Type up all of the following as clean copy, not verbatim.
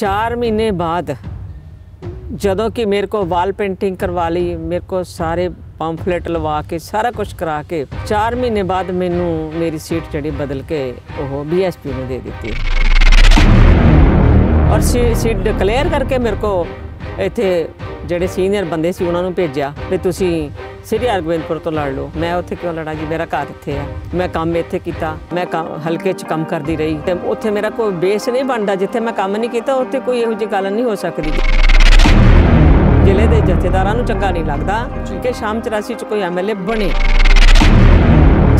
4 महीने बाद जदों कि मेरे को वाल पेंटिंग करवा ली, मेरे को सारे पंफलेट लवा के सारा कुछ करा के 4 महीने बाद मैनू मेरी सीट जी बदल के वो BSP ने दे दी और सीट डिक्लेयर करके मेरे को इत्थे ਜਿਹੜੇ सीनियर बंदे सी उन्होंने भेजा भी तुसी श्री हरगोबिंदपुर तो लड़ लो। मैं उत्थे क्यों लड़ा जी, मेरा घर इत्थे है, मैं काम इत्थे कीता, मैं हल्के च काम करती रही ते उत्थे मेरा कोई बेस नहीं बनता, जिथे मैं काम नहीं किया उत्थे कोई इहो जी गल नहीं हो सकती। जिले के जथेदारां नूं चंगा नहीं लगता कि शाम 84 च कोई MLA बने।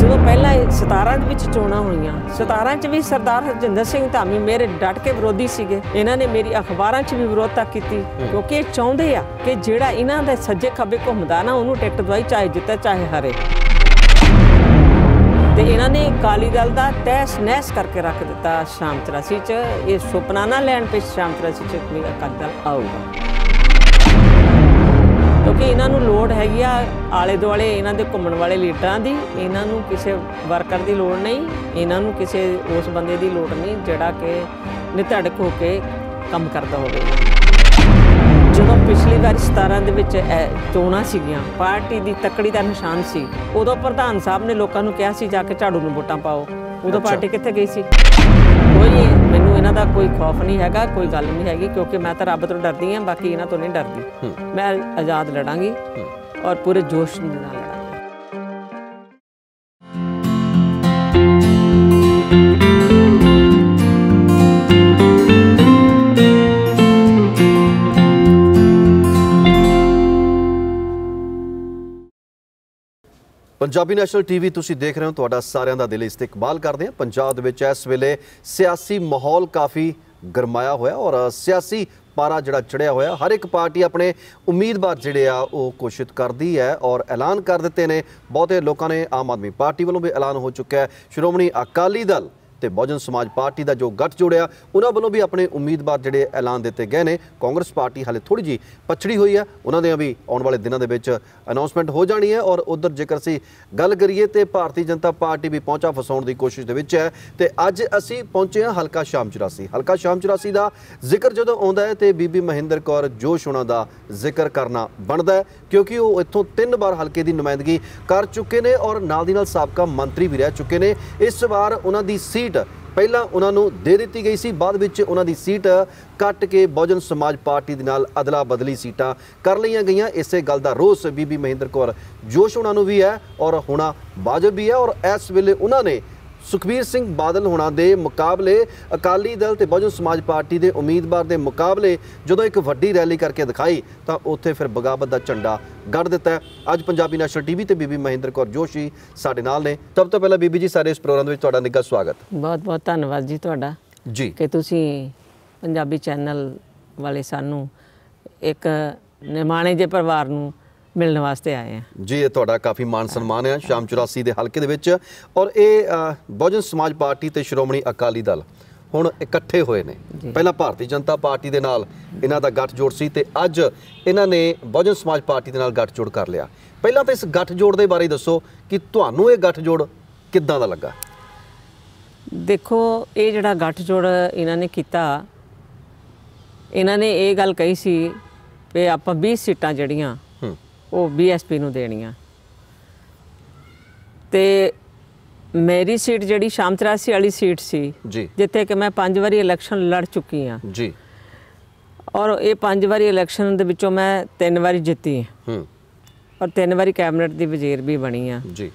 जो पहला 17 विच चोणां होईयां, 17 च भी सरदार हरजिंदर सिंह धामी मेरे डट के विरोधी सीगे। इन्हां ने मेरी अखबारां च भी विरोधता कीती क्योंकि ये चाहुंदे आ कि जिहड़ा इन्हां दे सज्जे खब्बे घुमदा ना उहनूं टिकट दवाई, चाहे जिते चाहे हारे। ते इन्हां ने अकाली दल दा तहस नहस करके रख दिता। शाम 84 च ये सुपना ना लैण पे शाम 84 च भी अकाली दल आऊगा, क्योंकि इन्हों लोड़ हैगी आले दुआले इन्हों के घूमने वाले लीडर की। इन्हों किसी वर्कर की लोड़ नहीं, इन्हों किसी उस बंदे की लोड़ नहीं जोड़ा कि निधड़क होके काम करता हो। जो पिछली बार 17 के चोणां सीगियां, पार्टी की तकड़ी का निशान सी, उदों प्रधान साहब ने लोगों को कहा जाके झाड़ू में वोटां पाओ, उदों पार्टी कित्थे गई सी? कोई मैनू इन्हां दा कोई खौफ नहीं हैगा, कोई गल नहीं हैगी, क्योंकि मैं तो रब तो डरदी हाँ, बाकी इन्हां तो नहीं डरदी। मैं आज़ाद लड़ांगी और पूरे जोश नाल लड़ांगी। पंजाबी नैशनल टीवी तुसीं देख रहे हो, तुहाडा सारिਆਂ ਦਾ दिल इस्तकबाल करते हैं। पंजाब ਦੇ ਵਿੱਚ ਇਸ ਵੇਲੇ सियासी माहौल काफ़ी गरमाया होया और सियासी पारा जिहड़ा चढ़िया होया। हर एक पार्टी अपने उम्मीदवार जिहड़े आ ਉਹ घोषित करती है और ऐलान कर दिते ने। बहुते लोगों ने आम आदमी पार्टी वालों भी ऐलान हो चुका है। श्रोमणी अकाली दल ਤੇ बहुजन समाज पार्टी का जो गठ जोड़िया उन्होंने वालों भी अपने उम्मीदवार जोड़े ऐलान दिते गए हैं। कांग्रेस पार्टी हाले थोड़ी जी पछड़ी हुई है, उन्होंने भी आने वाले दिनों के अनाउंसमेंट हो जानी है। और उधर जेकर असीं गल करिए तो भारतीय जनता पार्टी भी पहुंचा फसाउण की कोशिश के है। तो अज असीं पहुंचे हैं हल्का शाम 84। हल्का शाम 84 का जिक्र जो आता है तो बीबी महेंद्र कौर जोश होना का जिक्र करना बनता है, क्योंकि वो इत्थों 3 बार हल्के की नुमाइंदगी कर चुके हैं और नाल दी नाल साबका मंत्री भी रह चुके हैं। इस बार उन्होंने सीट पहला उन्होंने दे दी गई सी, बाद विच उन्होंने सीट कट के बहुजन समाज पार्टी दे नाल अदला बदली सीटां कर लईआं गईआं। इसे गल दा रोस बीबी महेंद्र कौर जोश होना नूं भी है और हुणा बाजब भी है। और इस वेले उन्होंने सुखबीर सिंह बादल होना दे मुकाबले अकाली दल ते बहुजन समाज पार्टी के उम्मीदवार के मुकाबले जो एक वड्डी रैली करके दिखाई तो उत्थे फिर बगावत का झंडा गढ़ दिता है। अज पंजाबी नैशनल टीवी ते बीबी महेंद्र कौर जोशी साडे नाल ने। सब तो पहला बीबी जी सारे इस प्रोग्राम में तुहाडा निੱਘਾ स्वागत। बहुत बहुत धन्यवाद जी तुहाडा जी कि तुसीं पंजाबी चैनल वाले सानू एक निमाणे जे परिवार नूं मिलने वास्ते आए हैं जी। ये तुहाडा काफ़ी मान सम्मान है शाम 84 के हल्के दे विच। और ये बहुजन समाज पार्टी ते श्रोमणी अकाली दल हुण इकट्ठे होए ने। पहला भारतीय जनता पार्टी दे नाल इन्हां दा गठजोड़ सी ते अज इन्हां ने बहुजन समाज पार्टी दे नाल गठजोड़ कर लिया। पहला तो इस गठजोड़ दे बारे दसो कि तुहानूं ये गठजोड़ किद्दां दा लगा? देखो ये जिहड़ा गठजोड़ इन्हां ने कीता, इन्हां ने ये गल कही सी कि आपां 20 सीटां जिहड़ियां वो BSP नूं देणियां ते मेरी सीट जिहड़ी शाम 84 वाली सीट सी जिथे कि मैं 5 वारी इलैक्शन लड़ चुकी हाँ जी। और ये 5 वारी इलैक्शन दे विचों मैं 3 वारी जित्ती और 3 वारी कैबिनेट दी वजीर भी बनी हाँ जी।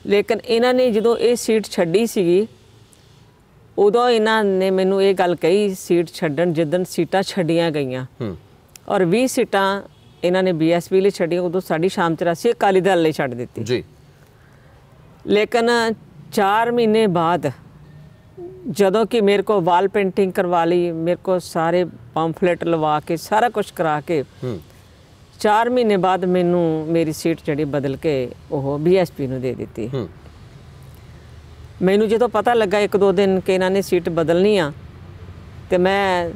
लेकिन इन्हां ने जदों ये सीट छड्डी सीगी उदों इन्हां ने मैनूं ये गल कही सीट छड्डण जिद्दन सीटां छड्डियां गईयां और 20 सीटां इन्होंने BSP लिए छड्डियां उदों साडी शाम 84 अकाली दल लिए छड्ड दित्ती जी। लेकिन 4 महीने बाद जदों कि मेरे को वाल पेंटिंग करवा ली, मेरे को सारे पंफलेट लवा के सारा कुछ करा के 4 महीने बाद मैनू मेरी सीट जी बदल के वो BSP नूं दे दी। मैनू जो पता लगा 1-2 दिन कि इन्होंने सीट बदलनी आ तो मैं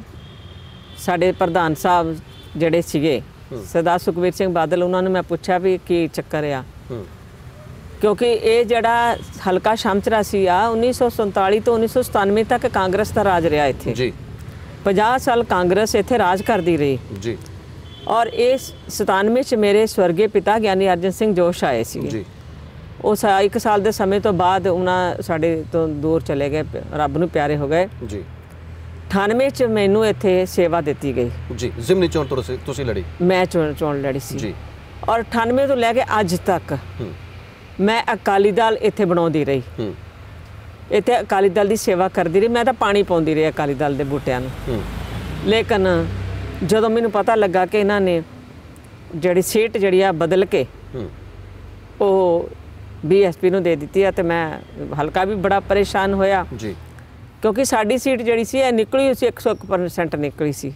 साडे प्रधान साहब जिहड़े सीगे सरदार सुखबीर सिंह बादल उन्होंने मैं पूछा भी की चक्कर आ, क्योंकि ये जड़ा हल्का शाम 84 आ 1947 तो 1997 तक कांग्रेस का राज रहा इत्थे जी। 50 ਸਾਲ ਕਾਂਗਰਸ ਇੱਥੇ ਰਾਜ ਕਰਦੀ ਰਹੀ ਜੀ। ਔਰ ਇਸ 97 ਚ ਮੇਰੇ ਸਵਰਗੀ ਪਿਤਾ ਗਿਆਨੀ ਅਰਜਨ ਸਿੰਘ ਜੋਸ਼ ਆਏ ਸੀ ਜੀ। ਉਸ 1 ਸਾਲ ਦੇ ਸਮੇਂ ਤੋਂ ਬਾਅਦ ਉਹਨਾਂ ਸਾਡੇ ਤੋਂ ਦੂਰ ਚਲੇ ਗਏ, ਰੱਬ ਨੂੰ ਪਿਆਰੇ ਹੋ ਗਏ ਜੀ। 98 ਚ ਮੈਨੂੰ ਇੱਥੇ ਸੇਵਾ ਦਿੱਤੀ ਗਈ ਜੀ। ਜ਼ਿਮਨੀ ਚੋਣ ਤੋਂ ਤੁਸੀਂ ਲੜੀ? ਮੈਂ ਚੋਣ ਲੜੀ ਸੀ ਜੀ। ਔਰ 98 ਤੋਂ ਲੈ ਕੇ ਅੱਜ ਤੱਕ ਮੈਂ ਅਕਾਲੀ ਦਲ ਇੱਥੇ ਬਣਾਉਂਦੀ ਰਹੀ, ਇੱਥੇ ਅਕਾਲੀ ਦਲ ਦੀ ਸੇਵਾ ਕਰਦੀ ਰਹੀ। ਮੈਂ ਤਾਂ ਪਾਣੀ ਪਾਉਂਦੀ ਰਹੀ ਅਕਾਲੀ ਦਲ ਦੇ ਬੂਟਿਆਂ ਨੂੰ। ਲੇਕਿਨ ਜਦੋਂ ਮੈਨੂੰ ਪਤਾ ਲੱਗਾ ਕਿ ਇਹਨਾਂ ਨੇ ਜਿਹੜੀ ਸੀਟ ਜਿਹੜੀ ਆ ਬਦਲ ਕੇ ਉਹ BSP ਨੂੰ ਦੇ ਦਿੱਤੀ ਆ, ਤੇ ਮੈਂ ਹਲਕਾ ਵੀ ਬੜਾ ਪਰੇਸ਼ਾਨ ਹੋਇਆ ਜੀ, ਕਿਉਂਕਿ ਸਾਡੀ ਸੀਟ ਜਿਹੜੀ ਸੀ ਇਹ ਨਿਕਲੀ ਸੀ 101% ਨਿਕਲੀ ਸੀ।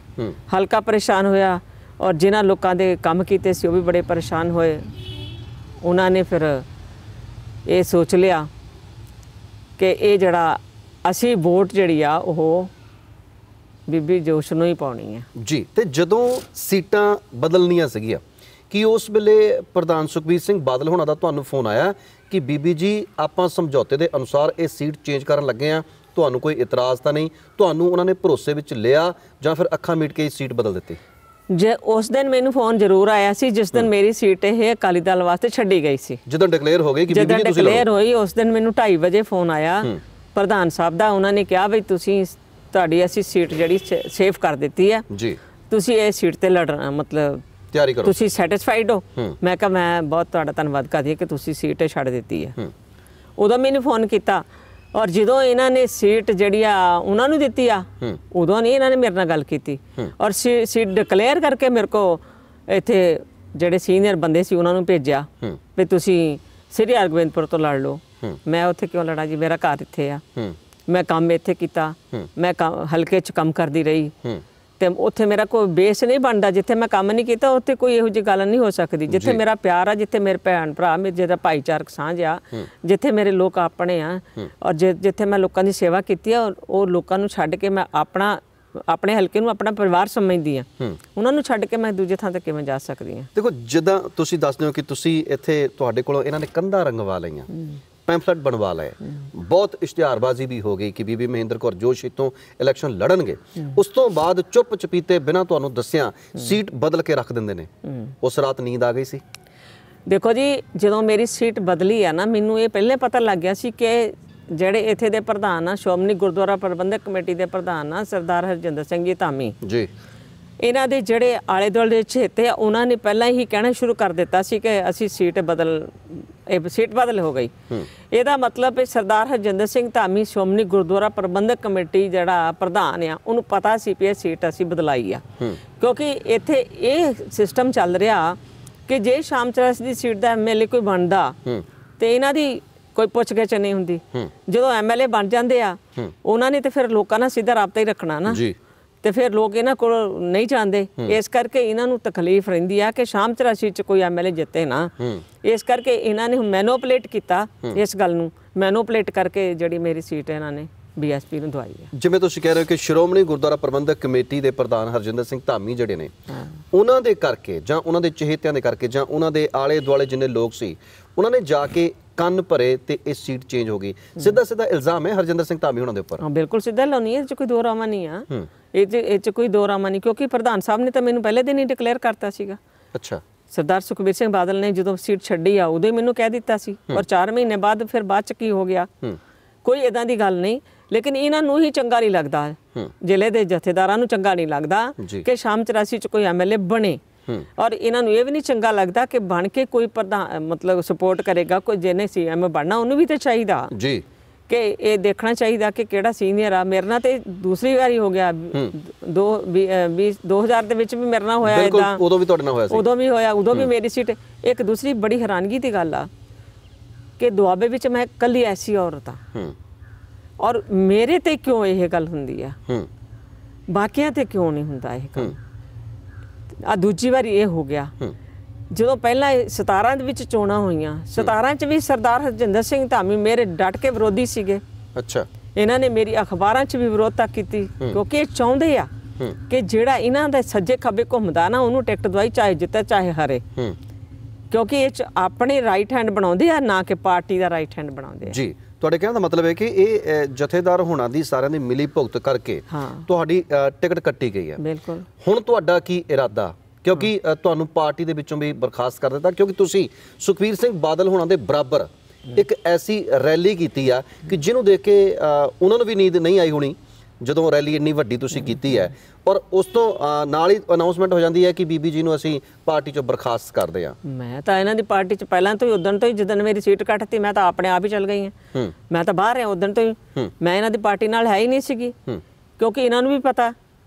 ਹਲਕਾ ਪਰੇਸ਼ਾਨ ਹੋਇਆ ਔਰ ਜਿਨ੍ਹਾਂ ਲੋਕਾਂ ਦੇ ਕੰਮ ਕੀਤੇ ਸੀ ਉਹ ਵੀ ਬੜੇ ਪਰੇਸ਼ਾਨ ਹੋਏ। ਉਹਨਾਂ ਨੇ ਫਿਰ ਇਹ ਸੋਚ ਲਿਆ ਕਿ ਇਹ ਜਿਹੜਾ ਅਸੀਂ ਵੋਟ ਜਿਹੜੀ ਆ ਉਹ ਬੀਬੀ ਜੋਸ਼ ਨੂੰ ਹੀ ਪਾਉਣੀ ਹੈ ਜੀ। ਤੇ ਜਦੋਂ ਸੀਟਾਂ ਬਦਲਣੀਆਂ ਸੀਗੀਆਂ, ਕੀ ਉਸ ਵੇਲੇ ਪ੍ਰਧਾਨ ਸੁਖਬੀਰ ਸਿੰਘ ਬਾਦਲ ਹੋਣਾ ਦਾ ਤੁਹਾਨੂੰ ਫੋਨ ਆਇਆ ਕਿ ਬੀਬੀ ਜੀ ਆਪਾਂ ਸਮਝੌਤੇ ਦੇ ਅਨੁਸਾਰ ਇਹ ਸੀਟ ਚੇਂਜ ਕਰਨ ਲੱਗੇ ਆ, ਤੁਹਾਨੂੰ ਕੋਈ ਇਤਰਾਜ਼ ਤਾਂ ਨਹੀਂ? ਤੁਹਾਨੂੰ ਉਹਨਾਂ ਨੇ ਭਰੋਸੇ ਵਿੱਚ ਲਿਆ ਜਾਂ ਫਿਰ ਅੱਖਾਂ ਮੀਟ ਕੇ ਸੀਟ ਬਦਲ ਦਿੱਤੀ? ਜੇ ਉਸ ਦਿਨ ਮੈਨੂੰ ਫੋਨ ਜ਼ਰੂਰ ਆਇਆ ਸੀ ਜਿਸ ਦਿਨ ਮੇਰੀ ਸੀਟ ਇਹ ਅਕਾਲੀ ਦਲ ਵਾਸਤੇ ਛੱਡੀ ਗਈ ਸੀ। ਜਦੋਂ ਡਿਕਲੇਅਰ ਹੋ ਗਈ ਕਿ ਬੀਬੀ ਜੀ ਤੁਸੀਂ ਡਿਕਲੇਅਰ ਹੋਈ ਉਸ ਦਿਨ ਮੈਨੂੰ 2:30 ਵਜੇ ਫੋਨ ਆਇਆ ਪ੍ਰਧਾਨ ਸਾਹਿਬ ਦਾ। ਉਹਨਾਂ ਨੇ ਕਿਹਾ ਵੀ ਤੁਸੀਂ ਤੁਹਾਡੀ ਅਸੀਂ ਸੀਟ ਜਿਹੜੀ ਸੇਵ ਕਰ ਦਿੱਤੀ ਹੈ ਜੀ, ਤੁਸੀਂ ਇਹ ਸੀਟ ਤੇ ਲੜਨਾ ਮਤਲਬ ਤਿਆਰੀ ਕਰੋ, ਤੁਸੀਂ ਸੈਟੀਸਫਾਈਡ ਹੋ? ਮੈਂ ਕਿਹਾ ਮੈਂ ਬਹੁਤ ਤੁਹਾਡਾ ਧੰਨਵਾਦ ਕਰਦੀ ਹਾਂ ਕਿ ਤੁਸੀਂ ਸੀਟ ਛੱਡ ਦਿੱਤੀ ਹੈ। ਉਦੋਂ ਮੈਨੂੰ ਫੋਨ ਕੀਤਾ ਔਰ ਜਦੋਂ ਇਹਨਾਂ ਨੇ ਸੀਟ ਜਿਹੜੀ ਆ ਉਹਨਾਂ ਨੂੰ ਦਿੱਤੀ ਆ ਉਦੋਂ ਨਹੀਂ ਇਹਨਾਂ ਨੇ ਮੇਰੇ ਨਾਲ ਗੱਲ ਕੀਤੀ ਔਰ ਸੀਟ ਡਿਕਲੇਅਰ ਕਰਕੇ ਮੇਰੇ ਕੋ ਇੱਥੇ ਜਿਹੜੇ ਸੀਨੀਅਰ ਬੰਦੇ ਸੀ ਉਹਨਾਂ ਨੂੰ ਭੇਜਿਆ ਵੀ ਤੁਸੀਂ ਸ੍ਰੀ ਹਰਗੋਬਿੰਦਪੁਰ ਤੋਂ ਲੜ ਲਓ। ਮੈਂ ਉੱਥੇ ਕਿਉਂ ਲੜਾਂ ਜੀ, ਮੇਰਾ ਘਰ ਇੱਥੇ ਆ, ਮੈਂ ਕੰਮ ਇੱਥੇ ਕੀਤਾ, ਮੈਂ ਹਲਕੇ 'ਚ ਕੰਮ ਕਰਦੀ ਰਹੀ ਤੇ ਉੱਥੇ ਮੇਰਾ ਕੋਈ ਬੇਸ ਨਹੀਂ ਬਣਦਾ। ਜਿੱਥੇ ਮੈਂ ਕੰਮ ਨਹੀਂ ਕੀਤਾ ਉੱਥੇ ਕੋਈ ਇਹੋ ਜਿਹੀ ਗੱਲ ਨਹੀਂ ਹੋ ਸਕਦੀ। ਜਿੱਥੇ ਮੇਰਾ ਪਿਆਰ ਆ, ਜਿੱਥੇ ਮੇਰੇ ਭੈਣ ਭਰਾ, ਮੇਰੇ ਜਿਹੜਾ ਭਾਈਚਾਰਕ ਸਾਂਝ ਆ, ਜਿੱਥੇ ਮੇਰੇ ਲੋਕ ਆਪਣੇ ਆ ਔਰ ਜਿੱਥੇ ਮੈਂ ਲੋਕਾਂ ਦੀ ਸੇਵਾ ਕੀਤੀ ਆ, ਉਹ ਲੋਕਾਂ ਨੂੰ ਛੱਡ ਕੇ ਮੈਂ ਆਪਣੇ ਹਲਕੇ ਨੂੰ ਆਪਣਾ ਪਰਿਵਾਰ ਸਮਝਦੀ ਆ, ਉਹਨਾਂ ਨੂੰ ਛੱਡ ਕੇ ਮੈਂ ਦੂਜੇ ਥਾਂ ਤੇ ਕਿਵੇਂ ਜਾ ਸਕਦੀ ਹਾਂ? ਦੇਖੋ, ਜਿੱਦਾਂ ਤੁਸੀਂ ਦੱਸਦੇ ਹੋ ਕਿ ਤੁਸੀਂ ਇੱਥੇ ਤੁਹਾਡੇ ਕੋਲੋਂ ਇਹਨਾਂ ਨੇ ਕੰਧਾਂ ਰੰਗਵਾ ਲਈਆਂ, ਪੈਂਫਲੇਟ ਬਣਵਾ ਲਏ, ਬਹੁਤ ਇਸ਼ਤਿਹਾਰਬਾਜ਼ੀ ਵੀ ਹੋ ਗਈ ਕਿ ਬੀਬੀ ਮਹਿੰਦਰ ਕੌਰ ਜੋਸ਼ ਤੋਂ ਇਲੈਕਸ਼ਨ ਲੜਨਗੇ। ਉਸ ਤੋਂ ਬਾਅਦ ਚੁੱਪ ਚਪੀਤੇ ਬਿਨਾਂ ਤੁਹਾਨੂੰ ਦੱਸਿਆ ਸੀਟ ਬਦਲ ਕੇ ਰੱਖ ਦਿੰਦੇ ਨੇ। ਉਸ ਰਾਤ ਨੀਂਦ ਆ ਗਈ ਸੀ? ਦੇਖੋ ਜੀ, ਜਦੋਂ ਮੇਰੀ ਸੀਟ ਬਦਲੀ ਆ ਨਾ, ਮੈਨੂੰ ਇਹ ਪਹਿਲੇ ਪਤਾ ਲੱਗ ਗਿਆ ਸੀ ਕਿ ਜਿਹੜੇ ਇੱਥੇ ਦੇ ਪ੍ਰਧਾਨ ਆ, ਸ਼੍ਰੋਮਣੀ ਗੁਰਦੁਆਰਾ ਪ੍ਰਬੰਧਕ ਕਮੇਟੀ ਦੇ ਪ੍ਰਧਾਨ ਆ ਸਰਦਾਰ ਹਰਜਿੰਦਰ ਸਿੰਘ ਜੀ ਧਾਮੀ ਜੀ, ਇਹਨਾਂ ਦੇ ਜਿਹੜੇ ਆਲੇ ਦੁਆਲੇ ਦੇ ਚਹੇਤੇ ਆ, ਉਹਨਾਂ ਨੇ ਪਹਿਲਾਂ ਹੀ ਕਹਿਣਾ ਸ਼ੁਰੂ ਕਰ ਦਿੱਤਾ ਸੀ ਕਿ ਅਸੀਂ ਸੀਟ ਬਦਲ ਹੋ ਗਈ। ਇਹਦਾ ਮਤਲਬ ਹੈ ਸਰਦਾਰ ਹਰਜਿੰਦਰ ਸਿੰਘ ਧਾਮੀ ਸ਼੍ਰੋਮਣੀ ਗੁਰਦੁਆਰਾ ਪ੍ਰਬੰਧਕ ਕਮੇਟੀ ਜਿਹੜਾ ਪ੍ਰਧਾਨ ਆ, ਉਹਨੂੰ ਪਤਾ ਸੀ ਕਿ ਇਹ ਸੀਟ ਅਸੀਂ ਬਦਲਾਈ ਆ, ਕਿਉਂਕਿ ਇੱਥੇ ਇਹ ਸਿਸਟਮ ਚੱਲ ਰਿਹਾ ਕਿ ਜੇ ਸ਼ਾਮ ਚਰਸ ਦੀ ਸੀਟ ਦਾ MLA ਕੋਈ ਬਣਦਾ ਤੇ ਇਹਨਾਂ ਦੀ ਕੋਈ ਪੁੱਛ ਗਿੱਛ ਨਹੀਂ ਹੁੰਦੀ। ਜਦੋਂ MLA ਬਣ ਜਾਂਦੇ ਆ ਉਹਨਾਂ ਨੇ ਤੇ ਫਿਰ ਲੋਕਾਂ ਨਾਲ ਸਿੱਧਾ ਰਾਬਤਾ ਹੀ ਰੱਖਣਾ ਨਾ, ਤੇ ਫਿਰ ਲੋਕ ਇਹਨਾਂ ਕੋਲ ਨਹੀਂ ਜਾਂਦੇ। ਇਸ ਕਰਕੇ ਇਹਨਾਂ ਨੂੰ ਤਕਲੀਫ ਰਹਿੰਦੀ ਆ ਕਿ ਸ਼ਾਮ ਚਰਾਸੀ ਚ ਕੋਈ MLA ਜਿੱਤੇ ਨਾ। ਇਸ ਕਰਕੇ ਇਹਨਾਂ ਨੇ ਮੈਨੂਪਲੇਟ ਕੀਤਾ, ਇਸ ਗੱਲ ਨੂੰ ਮੈਨੂਪਲੇਟ ਕਰਕੇ ਜਿਹੜੀ ਮੇਰੀ ਸੀਟ ਇਹਨਾਂ ਨੇ BSP ਨੂੰ ਦਵਾਈ ਹੈ। ਜਿਵੇਂ ਤੁਸੀਂ ਕਹਿ ਰਹੇ ਹੋ ਕਿ ਸ਼੍ਰੋਮਣੀ ਗੁਰਦੁਆਰਾ ਪ੍ਰਬੰਧਕ ਕਮੇਟੀ ਦੇ ਪ੍ਰਧਾਨ ਹਰਜਿੰਦਰ ਸਿੰਘ ਧਾਮੀ ਜਿਹੜੇ ਨੇ, ਉਹਨਾਂ ਦੇ ਕਰਕੇ ਜਾਂ ਉਹਨਾਂ ਦੇ ਚਹੇਤਿਆਂ ਦੇ ਕਰਕੇ ਜਾਂ ਉਹਨਾਂ ਦੇ ਆਲੇ ਦੁਆਲੇ ਜਿੰਨੇ ਲੋਕ ਸੀ, ਉਹਨਾਂ ਨੇ ਜਾ ਕੇ ਕੰਨ ਭਰੇ ਤੇ ਇਹ ਸੀਟ ਚੇਂਜ ਹੋ ਗਈ। ਸਿੱਧਾ ਇਲਜ਼ਾਮ ਹੈ ਹਰਜਿੰਦਰ ਸਿੰਘ ਧਾਮੀ ਉਹਨਾਂ ਦੇ ਉੱਪਰ। ਹਾਂ, ਬਿਲਕੁਲ ਸਿੱਧਾ ਲਾਉਣੀ ਹੈ, ਇਹ 'ਚ ਕੋਈ ਦੋ ਰਾਮਾ ਨਹੀਂ ਆ, ਇਹ 'ਚ ਕੋਈ ਦੋ ਰਾਮਾ ਨਹੀਂ, ਕਿਉਂਕਿ ਪ੍ਰਧਾਨ ਸਾਹਿਬ ਨੇ ਤਾਂ ਮੈਨੂੰ ਪਹਿਲੇ ਦਿਨ ਹੀ ਡਿਕਲੇਅਰ ਕਰਤਾ ਸੀਗਾ। ਅੱਛਾ। ਸਰਦਾਰ ਸੁਖਬੀਰ ਸਿੰਘ ਬਾਦਲ ਨੇ ਜਦੋਂ ਸੀਟ ਛੱਡੀ ਆ ਉਦੋਂ ਹੀ ਮੈਨੂੰ ਕਹਿ ਦਿੱਤਾ ਸੀ, ਔਰ 4 ਮਹੀਨੇ ਬਾਅਦ ਫਿਰ ਬਾਅਦ 'ਚ ਕੀ ਹੋ ਗਿਆ, ਕੋਈ ਇਦਾਂ ਦੀ ਗੱਲ ਨਹੀਂ। ਲੇਕਿਨ ਇਹਨਾਂ ਨੂੰ ਹੀ ਚੰਗਾ ਨਹੀਂ ਲੱਗਦਾ, ਜ਼ਿਲ੍ਹੇ ਦੇ ਜਥੇਦਾਰਾਂ ਨੂੰ ਚੰਗਾ ਨਹੀਂ ਲੱਗਦਾ ਕਿ ਸ਼ਾਮ ਚਰਾਸੀ 'ਚ ਕੋਈ MLA ਬਣੇ, ਔਰ ਇਹਨਾਂ ਨੂੰ ਇਹ ਵੀ ਨਹੀਂ ਚੰਗਾ ਲੱਗਦਾ ਕਿ ਬਣ ਕੇ ਕੋਈ ਪ੍ਰਧਾਨ ਮਤਲਬ ਸਪੋਰਟ ਕਰੇਗਾ। ਕੋਈ ਜਿਹਨੇ CM ਬਣਨਾ ਉਹਨੂੰ ਵੀ ਤਾਂ ਚਾਹੀਦਾ ਜੀ ਕਿ ਇਹ ਦੇਖਣਾ ਚਾਹੀਦਾ ਕਿ ਕਿਹੜਾ ਸੀਨੀਅਰ ਆ। ਮੇਰੇ ਨਾਲ ਤੇ ਦੂਸਰੀ ਵਾਰੀ ਹੋ ਗਿਆ, 2000 ਦੇ ਵਿੱਚ ਵੀ ਮੇਰੇ ਨਾਲ ਹੋਇਆ ਇਦਾਂ, ਉਦੋਂ ਵੀ ਤੁਹਾਡੇ ਨਾਲ ਹੋਇਆ ਸੀ? ਉਦੋਂ ਵੀ ਹੋਇਆ, ਉਦੋਂ ਵੀ ਮੇਰੀ ਸੀਟ। ਇੱਕ ਦੂਸਰੀ ਬੜੀ ਹੈਰਾਨਗੀ ਦੀ ਗੱਲ ਆ ਕਿ ਦੁਆਬੇ ਵਿੱਚ ਮੈਂ ਇਕੱਲੀ ਐਸੀ ਔਰਤ ਆ, ਔਰ ਮੇਰੇ ਤੇ ਕਿਉਂ ਇਹ ਗੱਲ ਹੁੰਦੀ ਆ, ਬਾਕੀਆਂ ਤੇ ਕਿਉਂ ਨਹੀਂ ਹੁੰਦਾ ਇਹ ਕੰਮ? ਆ ਦੂਜੀ ਵਾਰੀ ਇਹ ਹੋ ਗਿਆ। ਜਦੋਂ ਪਹਿਲਾਂ 17 ਦੇ ਵਿੱਚ ਚੋਣਾਂ ਹੋਈਆਂ, 17 ਚ ਵੀ ਸਰਦਾਰ ਹਰਜਿੰਦਰ ਸਿੰਘ ਧਾਮੀ ਮੇਰੇ ਡਟ ਕੇ ਵਿਰੋਧੀ ਸੀਗੇ। ਅੱਛਾ। ਇਹਨਾਂ ਨੇ ਮੇਰੀ ਅਖਬਾਰਾਂ 'ਚ ਵੀ ਵਿਰੋਧਤਾ ਕੀਤੀ, ਕਿਉਂਕਿ ਇਹ ਚਾਹੁੰਦੇ ਆ ਕਿ ਜਿਹੜਾ ਇਹਨਾਂ ਦੇ ਸੱਜੇ ਖੱਬੇ ਘੁੰਮਦਾ ਨਾ ਉਹਨੂੰ ਟਿਕਟ ਦਵਾਈ, ਚਾਹੇ ਜਿੱਤੇ ਚਾਹੇ ਹਾਰੇ, ਕਿਉਂਕਿ ਇਹ 'ਚ ਆਪਣੇ ਰਾਈਟ ਹੈਂਡ ਬਣਾਉਂਦੇ ਆ, ਨਾ ਕਿ ਪਾਰਟੀ ਦਾ ਰਾਈਟ ਹੈਂਡ ਬਣਾਉਂਦੇ ਆ ਜੀ। ਤੁਹਾਡੇ ਕਹਿਣ ਦਾ ਮਤਲਬ ਹੈ ਕਿ ਇਹ ਜਥੇਦਾਰ ਹੋਣਾ ਦੀ ਸਾਰਿਆਂ ਦੀ ਮਿਲੀ ਭੁਗਤ ਕਰਕੇ ਤੁਹਾਡੀ ਟਿਕਟ ਕੱਟੀ ਗਈ ਹੈ। ਬਿਲਕੁਲ। ਹੁਣ ਤੁਹਾਡਾ ਕੀ ਇਰਾਦਾ, ਕਿਉਂਕਿ ਤੁਹਾਨੂੰ ਪਾਰਟੀ ਦੇ ਵਿੱਚੋਂ ਵੀ ਬਰਖਾਸਤ ਕਰ ਦਿੱਤਾ, ਕਿਉਂਕਿ ਤੁਸੀਂ ਸੁਖਬੀਰ ਸਿੰਘ ਬਾਦਲ ਹੋਣਾ ਦੇ ਬਰਾਬਰ ਇੱਕ ਐਸੀ ਰੈਲੀ ਕੀਤੀ ਆ ਕਿ ਜਿਹਨੂੰ ਦੇਖ ਕੇ ਉਹਨਾਂ ਨੂੰ ਵੀ ਨੀਂਦ ਨਹੀਂ ਆਈ ਹੋਣੀ ਜਦੋਂ ਰੈਲੀ ਇੰਨੀ ਵੱਡੀ ਤੁਸੀਂ ਕੀਤੀ ਹੈ, ਔਰ ਉਸ ਤੋਂ ਨਾਲ ਹੀ ਅਨਾਉਂਸਮੈਂਟ ਹੋ ਜਾਂਦੀ ਹੈ ਕਿ ਬੀਬੀ ਜੀ ਨੂੰ ਅਸੀਂ ਪਾਰਟੀ ਚੋਂ ਬਰਖਾਸਤ ਕਰਦੇ ਹਾਂ। ਮੈਂ ਤਾਂ ਇਹਨਾਂ ਦੀ ਪਾਰਟੀ 'ਚ ਪਹਿਲਾਂ ਤੋਂ ਹੀ, ਉਦੋਂ ਤੋਂ ਹੀ ਜਦੋਂ ਮੇਰੀ ਸੀਟ ਕੱਟਤੀ ਮੈਂ ਤਾਂ ਆਪਣੇ ਆਪ ਹੀ ਚੱਲ ਗਈ ਹਾਂ। ਮੈਂ ਤਾਂ ਬਾਹਰ ਰਿਹਾ ਉਦੋਂ ਤੋਂ ਹੀ, ਮੈਂ ਇਹਨਾਂ ਦੀ ਪਾਰਟੀ ਨਾਲ ਹੈ ਹੀ ਨਹੀਂ ਸੀਗੀ, ਕਿਉਂਕਿ ਇਹਨਾਂ ਨੂੰ ਵੀ ਪਤਾ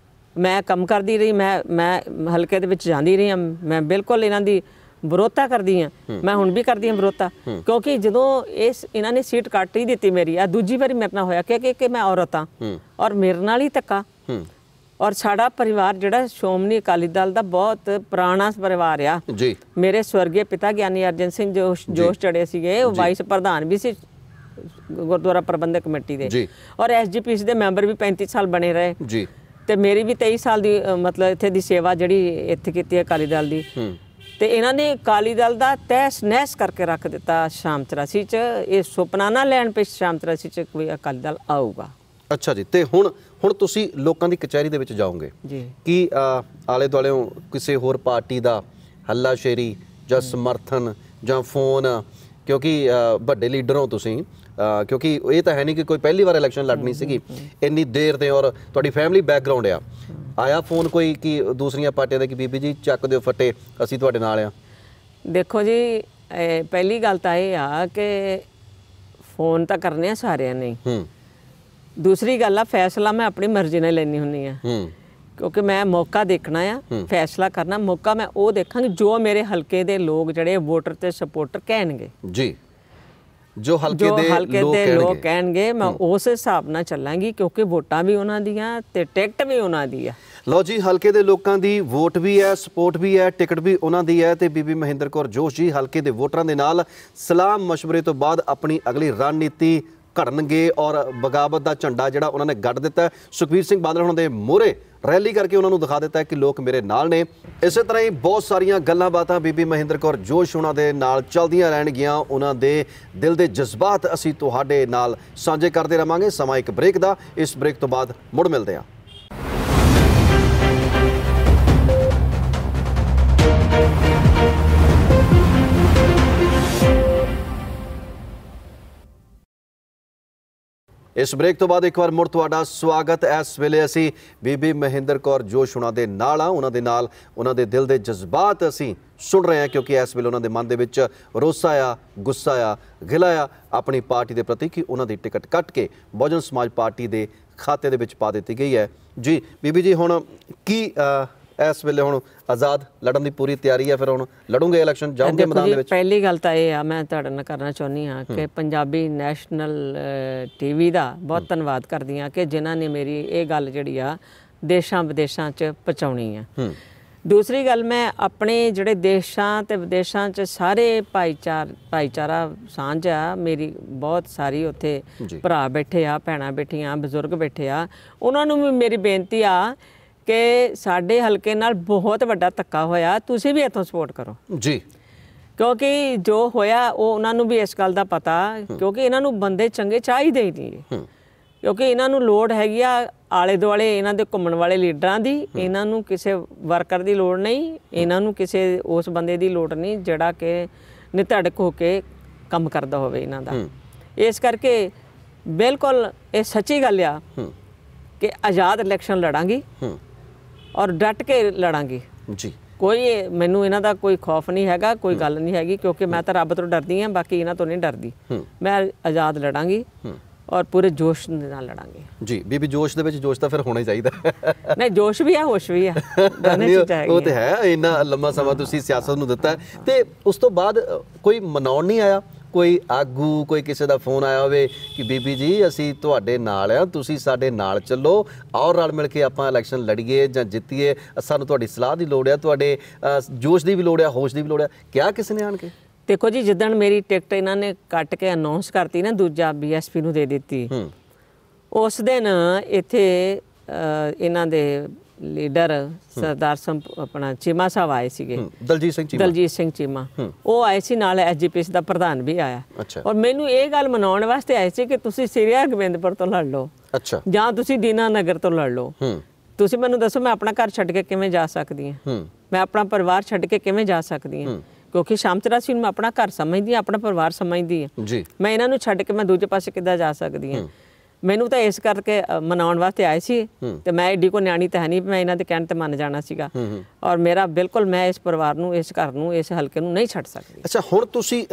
ਮੈਂ ਕੰਮ ਕਰਦੀ ਰਹੀ, ਮੈਂ ਹਲਕੇ ਦੇ ਵਿੱਚ ਜਾਂਦੀ ਰਹੀ ਹਾਂ, ਮੈਂ ਬਿਲਕੁਲ ਇਹਨਾਂ ਦੀ ਵਿਰੋਧਤਾ ਕਰਦੀ ਹਾਂ, ਮੈਂ ਹੁਣ ਵੀ ਕਰਦੀ ਹਾਂ ਵਿਰੋਧਤਾ, ਕਿਉਂਕਿ ਜਦੋਂ ਇਹਨਾਂ ਨੇ ਸੀਟ ਕੱਟ ਹੀ ਦਿੱਤੀ ਮੇਰੀ, ਆ ਦੂਜੀ ਵਾਰੀ ਮੇਰੇ ਨਾਲ ਹੋਇਆ ਕਿ ਮੈਂ ਔਰਤ ਹਾਂ ਔਰ ਮੇਰੇ ਨਾਲ ਹੀ ਧੱਕਾ। ਔਰ ਸਾਡਾ ਪਰਿਵਾਰ ਜਿਹੜਾ ਸ਼੍ਰੋਮਣੀ ਅਕਾਲੀ ਦਲ ਦਾ ਬਹੁਤ ਪੁਰਾਣਾ ਪਰਿਵਾਰ ਆ ਜੀ। ਮੇਰੇ ਸਵਰਗੀ ਪਿਤਾ ਗਿਆਨੀ ਅਰਜਨ ਸਿੰਘ ਜੋਸ਼ ਚੜੇ ਸੀਗੇ, ਉਹ ਵਾਈਸ ਪ੍ਰਧਾਨ ਵੀ ਸੀ ਗੁਰਦੁਆਰਾ ਪ੍ਰਬੰਧਕ ਕਮੇਟੀ ਦੇ, ਔਰ ਐਸਜੀਪੀਸੀ ਦੇ ਮੈਂਬਰ ਵੀ 35 ਸਾਲ ਬਣੇ ਰਹੇ ਜੀ। ਤੇ ਮੇਰੀ ਵੀ 23 ਸਾਲ ਦੀ ਮਤਲਬ ਇੱਥੇ ਦੀ ਸੇਵਾ ਜਿਹੜੀ ਇੱਥੇ ਕੀਤੀ ਹੈ ਅਕਾਲੀ ਦਲ ਦੀ। ਤੇ ਇਹਨਾਂ ਨੇ ਅਕਾਲੀ ਦਲ ਦਾ ਤਹਿਸ ਨਹਿਸ ਕਰਕੇ ਰੱਖ ਦਿੱਤਾ ਸ਼ਾਮ 83 ਚ। ਇਹ ਸੁਪਨਾ ਨਾ ਲੈਣ ਪਏ ਸ਼ਾਮ 83 ਚ ਕੋਈ ਅਕਾਲੀ ਦਲ ਆਊਗਾ। ਅੱਛਾ ਜੀ। ਤੇ ਹੁਣ ਤੁਸੀਂ ਲੋਕਾਂ ਦੀ ਕਚਹਿਰੀ ਦੇ ਵਿੱਚ ਜਾਓਗੇ ਜੀ, ਕੀ ਆਲੇ ਦੁਆਲਿਓਂ ਕਿਸੇ ਹੋਰ ਪਾਰਟੀ ਦਾ ਹੱਲਾਸ਼ੇਰੀ ਜਾਂ ਸਮਰਥਨ ਜਾਂ ਫੋਨ, ਕਿਉਂਕਿ ਵੱਡੇ ਲੀਡਰ ਹੋ ਤੁਸੀਂ, ਕਿਉਂਕਿ ਇਹ ਤਾਂ ਹੈ ਨਹੀਂ ਕਿ ਕੋਈ ਪਹਿਲੀ ਵਾਰ ਇਲੈਕਸ਼ਨ ਲੜਨੀ ਸੀਗੀ ਇੰਨੀ ਦੇਰ ਤੇ, ਔਰ ਤੁਹਾਡੀ ਫੈਮਿਲੀ ਬੈਕਗਰਾਉਂਡ ਆਇਆ ਫੋਨ ਕੋਈ ਕਿ ਦੂਸਰੀਆਂ ਪਾਰਟੀਆਂ ਦੇ ਕਿ ਬੀਬੀ ਜੀ ਚੱਕ ਦਿਓ ਫੱਟੇ, ਅਸੀਂ ਤੁਹਾਡੇ ਨਾਲ ਆ? ਦੇਖੋ ਜੀ, ਪਹਿਲੀ ਗੱਲ ਤਾਂ ਇਹ ਆ ਕਿ ਫੋਨ ਤਾਂ ਕਰਨੇ ਆ ਸਾਰਿਆਂ ਨੇ। ਦੂਸਰੀ ਗੱਲ ਆ, ਫੈਸਲਾ ਮੈਂ ਆਪਣੀ ਮਰਜ਼ੀ ਨਾਲ ਲੈਣੀ ਹੁੰਦੀ ਆ, ਕਿਉਂਕਿ ਮੈਂ ਮੌਕਾ ਦੇਖਣਾ ਆ, ਫੈਸਲਾ ਕਰਨਾ ਮੌਕਾ ਮੈਂ ਉਹ ਦੇਖਾਂਗੀ ਜੋ ਮੇਰੇ ਹਲਕੇ ਦੇ ਲੋਕ ਜਿਹੜੇ ਵੋਟਰ ਤੇ ਸਪੋਰਟਰ ਕਹਿਣਗੇ ਜੀ, ਜੋ ਹਲਕੇ ਦੇ ਲੋਕ ਕਹਿਣਗੇ ਮੈਂ ਉਸ ਹਿਸਾਬ ਨਾਲ ਚੱਲਾਂਗੀ, ਕਿਉਂਕਿ ਵੋਟਾਂ ਵੀ ਉਹਨਾਂ ਦੀਆਂ ਤੇ ਟਿਕਟ ਵੀ ਉਹਨਾਂ ਦੀ ਆ। ਲਓ ਜੀ, ਹਲਕੇ ਦੇ ਲੋਕਾਂ ਦੀ ਵੋਟ ਵੀ ਹੈ, ਸਪੋਰਟ ਵੀ ਹੈ, ਟਿਕਟ ਵੀ ਉਹਨਾਂ ਦੀ ਹੈ। ਤੇ ਬੀਬੀ ਮਹਿੰਦਰ ਕੌਰ ਜੋਸ਼ ਜੀ ਹਲਕੇ ਦੇ ਵੋਟਰਾਂ ਦੇ ਨਾਲ ਸਲਾਹ ਮਸ਼ਵਰੇ ਤੋਂ ਬਾਅਦ ਆਪਣੀ ਅਗਲੀ ਰਣਨੀਤੀ ਘੜਨਗੇ, ਔਰ ਬਗਾਵਤ ਦਾ ਝੰਡਾ ਜਿਹੜਾ ਉਹਨਾਂ ਨੇ ਗੱਡ ਦਿੱਤਾ ਸੁਖਬੀਰ ਸਿੰਘ ਬਾਦਲ ਉਹਨਾਂ ਦੇ ਮੂਹਰੇ ਰੈਲੀ ਕਰਕੇ ਉਹਨਾਂ ਨੂੰ ਦਿਖਾ ਦਿੱਤਾ ਕਿ ਲੋਕ ਮੇਰੇ ਨਾਲ ਨੇ। ਇਸੇ ਤਰ੍ਹਾਂ ਹੀ ਬਹੁਤ ਸਾਰੀਆਂ ਗੱਲਾਂ ਬਾਤਾਂ ਬੀਬੀ ਮਹਿੰਦਰ ਕੌਰ ਜੋਸ਼ ਉਹਨਾਂ ਦੇ ਨਾਲ ਚੱਲਦੀਆਂ ਰਹਿਣਗੀਆਂ। ਉਹਨਾਂ ਦੇ ਦਿਲ ਦੇ ਜਜ਼ਬਾਤ ਅਸੀਂ ਤੁਹਾਡੇ ਨਾਲ ਸਾਂਝੇ ਕਰਦੇ ਰਹਾਂਗੇ। ਸਮਾਂ ਇੱਕ ਬ੍ਰੇਕ ਦਾ, ਇਸ ਬ੍ਰੇਕ ਤੋਂ ਬਾਅਦ ਮੁੜ ਮਿਲਦੇ ਹਾਂ। ਇਸ ਬ੍ਰੇਕ ਤੋਂ ਬਾਅਦ ਇੱਕ ਵਾਰ ਮੁੜ ਤੁਹਾਡਾ ਸਵਾਗਤ। ਇਸ ਵੇਲੇ ਅਸੀਂ ਬੀਬੀ ਮਹਿੰਦਰ ਕੌਰ ਜੋਸ਼ ਉਹਨਾਂ ਦੇ ਨਾਲ ਆ, ਉਹਨਾਂ ਦੇ ਨਾਲ ਉਹਨਾਂ ਦੇ ਦਿਲ ਦੇ ਜਜ਼ਬਾਤ ਅਸੀਂ ਸੁਣ ਰਹੇ ਹਾਂ, ਕਿਉਂਕਿ ਇਸ ਵੇਲੇ ਉਹਨਾਂ ਦੇ ਮਨ ਦੇ ਵਿੱਚ ਰੋਸਾ ਆ, ਗੁੱਸਾ ਆ, ਗਿਲਾ ਆ ਆਪਣੀ ਪਾਰਟੀ ਦੇ ਪ੍ਰਤੀ ਕਿ ਉਹਨਾਂ ਦੀ ਟਿਕਟ ਕੱਟ ਕੇ ਬਹੁਜਨ ਸਮਾਜ ਪਾਰਟੀ ਦੇ ਖਾਤੇ ਦੇ ਵਿੱਚ ਪਾ ਦਿੱਤੀ ਗਈ ਹੈ ਜੀ। ਬੀਬੀ ਜੀ, ਹੁਣ ਕੀ ਇਸ ਵੇਲੇ ਹੁਣ ਆਜ਼ਾਦ ਲੜਨ ਦੀ ਪੂਰੀ ਤਿਆਰੀ ਹੈ? ਫਿਰ ਹੁਣ ਲੜੋਗੇ ਇਲੈਕਸ਼ਨ, ਜਾਓਗੇ ਮੈਦਾਨ ਦੇ ਵਿੱਚ? ਪਹਿਲੀ ਗੱਲ ਤਾਂ ਇਹ ਆ, ਮੈਂ ਤੁਹਾਡੇ ਨਾਲ ਕਰਨਾ ਚਾਹੁੰਦੀ ਹਾਂ ਕਿ ਪੰਜਾਬੀ ਨੈਸ਼ਨਲ ਟੀਵੀ ਦਾ ਬਹੁਤ ਧੰਨਵਾਦ ਕਰਦੀ ਹਾਂ ਕਿ ਜਿਨ੍ਹਾਂ ਨੇ ਮੇਰੀ ਇਹ ਗੱਲ ਜਿਹੜੀ ਆ ਦੇਸ਼ਾਂ ਵਿਦੇਸ਼ਾਂ 'ਚ ਪਹੁੰਚਾਉਣੀ ਆ। ਦੂਸਰੀ ਗੱਲ, ਮੈਂ ਆਪਣੇ ਜਿਹੜੇ ਦੇਸ਼ਾਂ ਤੇ ਵਿਦੇਸ਼ਾਂ 'ਚ ਸਾਰੇ ਭਾਈਚਾਰਾ ਸਾਂਝ ਆ ਮੇਰੀ, ਬਹੁਤ ਸਾਰੀ ਉੱਥੇ ਭਰਾ ਬੈਠੇ ਆ, ਭੈਣਾਂ ਬੈਠੀਆਂ, ਬਜ਼ੁਰਗ ਬੈਠੇ ਆ, ਉਹਨਾਂ ਨੂੰ ਵੀ ਮੇਰੀ ਬੇਨਤੀ ਆ ਕਿ ਸਾਡੇ ਹਲਕੇ ਨਾਲ ਬਹੁਤ ਵੱਡਾ ਧੱਕਾ ਹੋਇਆ, ਤੁਸੀਂ ਵੀ ਇੱਥੋਂ ਸਪੋਰਟ ਕਰੋ ਜੀ, ਕਿਉਂਕਿ ਜੋ ਹੋਇਆ ਉਹ ਉਹਨਾਂ ਨੂੰ ਵੀ ਇਸ ਗੱਲ ਦਾ ਪਤਾ, ਕਿਉਂਕਿ ਇਹਨਾਂ ਨੂੰ ਬੰਦੇ ਚੰਗੇ ਚਾਹੀਦੇ ਹੀ ਨਹੀਂ, ਕਿਉਂਕਿ ਇਹਨਾਂ ਨੂੰ ਲੋੜ ਹੈਗੀ ਆ ਆਲੇ ਦੁਆਲੇ ਇਹਨਾਂ ਦੇ ਘੁੰਮਣ ਵਾਲੇ ਲੀਡਰਾਂ ਦੀ। ਇਹਨਾਂ ਨੂੰ ਕਿਸੇ ਵਰਕਰ ਦੀ ਲੋੜ ਨਹੀਂ, ਇਹਨਾਂ ਨੂੰ ਕਿਸੇ ਉਸ ਬੰਦੇ ਦੀ ਲੋੜ ਨਹੀਂ ਜਿਹੜਾ ਕਿ ਨਿਧੜਕ ਹੋ ਕੇ ਕੰਮ ਕਰਦਾ ਹੋਵੇ ਇਹਨਾਂ ਦਾ। ਇਸ ਕਰਕੇ ਬਿਲਕੁਲ ਇਹ ਸੱਚੀ ਗੱਲ ਆ ਕਿ ਆਜ਼ਾਦ ਇਲੈਕਸ਼ਨ ਲੜਾਂਗੀ ਔਰ ਡਟ ਕੇ ਲੜਾਂਗੀ ਜੀ। ਕੋਈ ਮੈਨੂੰ ਇਹਨਾਂ ਦਾ ਕੋਈ ਖੌਫ ਨਹੀਂ ਹੈਗਾ, ਕੋਈ ਗੱਲ ਨਹੀਂ ਹੈਗੀ, ਕਿਉਂਕਿ ਮੈਂ ਤਾਂ ਰੱਬ ਤੋਂ ਡਰਦੀ ਹਾਂ, ਬਾਕੀ ਇਹਨਾਂ ਤੋਂ ਨਹੀਂ ਡਰਦੀ। ਮੈਂ ਆਜ਼ਾਦ ਲੜਾਂਗੀ ਔਰ ਪੂਰੇ ਜੋਸ਼ ਦੇ ਨਾਲ ਲੜਾਂਗੇ ਜੀ। ਬੀਬੀ, ਜੋਸ਼ ਦੇ ਵਿੱਚ ਜੋਸ਼ ਤਾਂ ਫਿਰ ਹੋਣਾ ਹੀ ਚਾਹੀਦਾ। ਨਹੀਂ, ਜੋਸ਼ ਵੀ ਆ, ਹੋਸ਼ ਵੀ ਆ, ਉਹ ਤੇ ਹੈ। ਇੰਨਾ ਲੰਮਾ ਸਮਾਂ ਤੁਸੀਂ ਸਿਆਸਤ ਨੂੰ ਦਿੱਤਾ ਤੇ ਉਸ ਤੋਂ ਬਾਅਦ ਕੋਈ ਮਨਾਉਣ ਨਹੀਂ ਆਇਆ? ਕੋਈ ਆਗੂ, ਕੋਈ ਕਿਸੇ ਦਾ ਫੋਨ ਆਇਆ ਹੋਵੇ ਕਿ ਬੀਬੀ ਜੀ ਅਸੀਂ ਤੁਹਾਡੇ ਨਾਲ ਆ, ਤੁਸੀਂ ਸਾਡੇ ਨਾਲ ਚੱਲੋ, ਔਰ ਰਲ ਮਿਲ ਕੇ ਆਪਾਂ ਇਲੈਕਸ਼ਨ ਲੜੀਏ ਜਾਂ ਜਿੱਤੀਏ, ਸਾਨੂੰ ਤੁਹਾਡੀ ਸਲਾਹ ਦੀ ਲੋੜ ਆ, ਤੁਹਾਡੇ ਜੋਸ਼ ਦੀ ਵੀ ਲੋੜ ਆ, ਹੋਸ਼ ਦੀ ਵੀ ਲੋੜ ਆ? ਕਿਹਾ ਕਿਸੇ ਨੇ ਆਣ ਕੇ? ਦੇਖੋ ਜੀ, ਜਿੱਦਣ ਮੇਰੀ ਟਿਕਟ ਇਹਨਾਂ ਨੇ ਕੱਟ ਕੇ ਅਨਾਉਂਸ ਕਰਤੀ ਨਾ, ਦੂਜਾ BSP ਨੂੰ ਦੇ ਦਿੱਤੀ, ਉਸ ਦਿਨ ਇੱਥੇ ਇਹਨਾਂ ਦੇ ਲੀਡਰ ਸਰਦਾਰ ਆਪਣਾ ਚੀਮਾ ਸਾਹਿਬ ਆਏ ਸੀਗੇ, ਦਲਜੀਤ ਸਿੰਘ ਚੀਮਾ, ਉਹ ਆਏ ਸੀ, ਨਾਲ ਐਸਜੀਪੀਸੀ ਦਾ ਪ੍ਰਧਾਨ ਵੀ ਆਇਆ। ਔਰ ਮੈਨੂੰ ਇਹ ਗੱਲ ਮਨਾਉਣ ਵਾਸਤੇ ਆਏ ਸੀ ਕਿ ਤੁਸੀਂ ਸ੍ਰੀ ਹਰਗੋਬਿੰਦਪੁਰ ਤੋਂ ਲੜ ਲਓ ਜਾਂ ਤੁਸੀਂ ਦੀਨਾ ਨਗਰ ਤੋਂ ਲੜ ਲਓ। ਤੁਸੀਂ ਮੈਨੂੰ ਦੱਸੋ ਮੈਂ ਆਪਣਾ ਘਰ ਛੱਡ ਕੇ ਕਿਵੇਂ ਜਾ ਸਕਦੀ ਹਾਂ, ਮੈਂ ਆਪਣਾ ਪਰਿਵਾਰ ਛੱਡ ਕੇ ਕਿਵੇਂ ਜਾ ਸਕਦੀ ਹਾਂ, ਕਿਉਂਕਿ ਸ਼ਾਮ 84 ਨੂੰ ਮੈਂ ਆਪਣਾ ਘਰ ਸਮਝਦੀ ਹਾਂ, ਆਪਣਾ ਪਰਿਵਾਰ ਸਮਝਦੀ ਹਾਂ। ਮੈਂ ਇਹਨਾਂ ਨੂੰ ਛੱਡ ਕੇ ਮੈਂ ਦੂਜੇ ਪਾਸੇ ਕਿੱਦਾਂ ਜਾ ਸਕਦੀ ਹਾਂ। ਮੈਨੂੰ ਤਾਂ ਇਸ ਕਰਕੇ ਮਨਾਉਣ ਵਾਸਤੇ ਆਏ ਸੀ, ਤੇ ਮੈਂ ਏਡੀ ਕੋ ਨਿਆਣੀ ਤਾਂ ਹੈ ਨਹੀਂ, ਮੈਂ ਇਹਨਾਂ ਦੇ ਕਹਿਣ ਤੇ ਮੰਨ ਜਾਣਾ ਸੀਗਾ। ਔਰ ਮੇਰਾ ਬਿਲਕੁਲ ਮੈਂ ਇਸ ਪਰਿਵਾਰ ਨੂੰ, ਇਸ ਘਰ ਨੂੰ, ਇਸ ਹਲਕੇ ਨੂੰ ਨਹੀਂ ਛੱਡ ਸਕਦੀ। ਅੱਛਾ, ਹੁਣ ਤੁਸੀਂ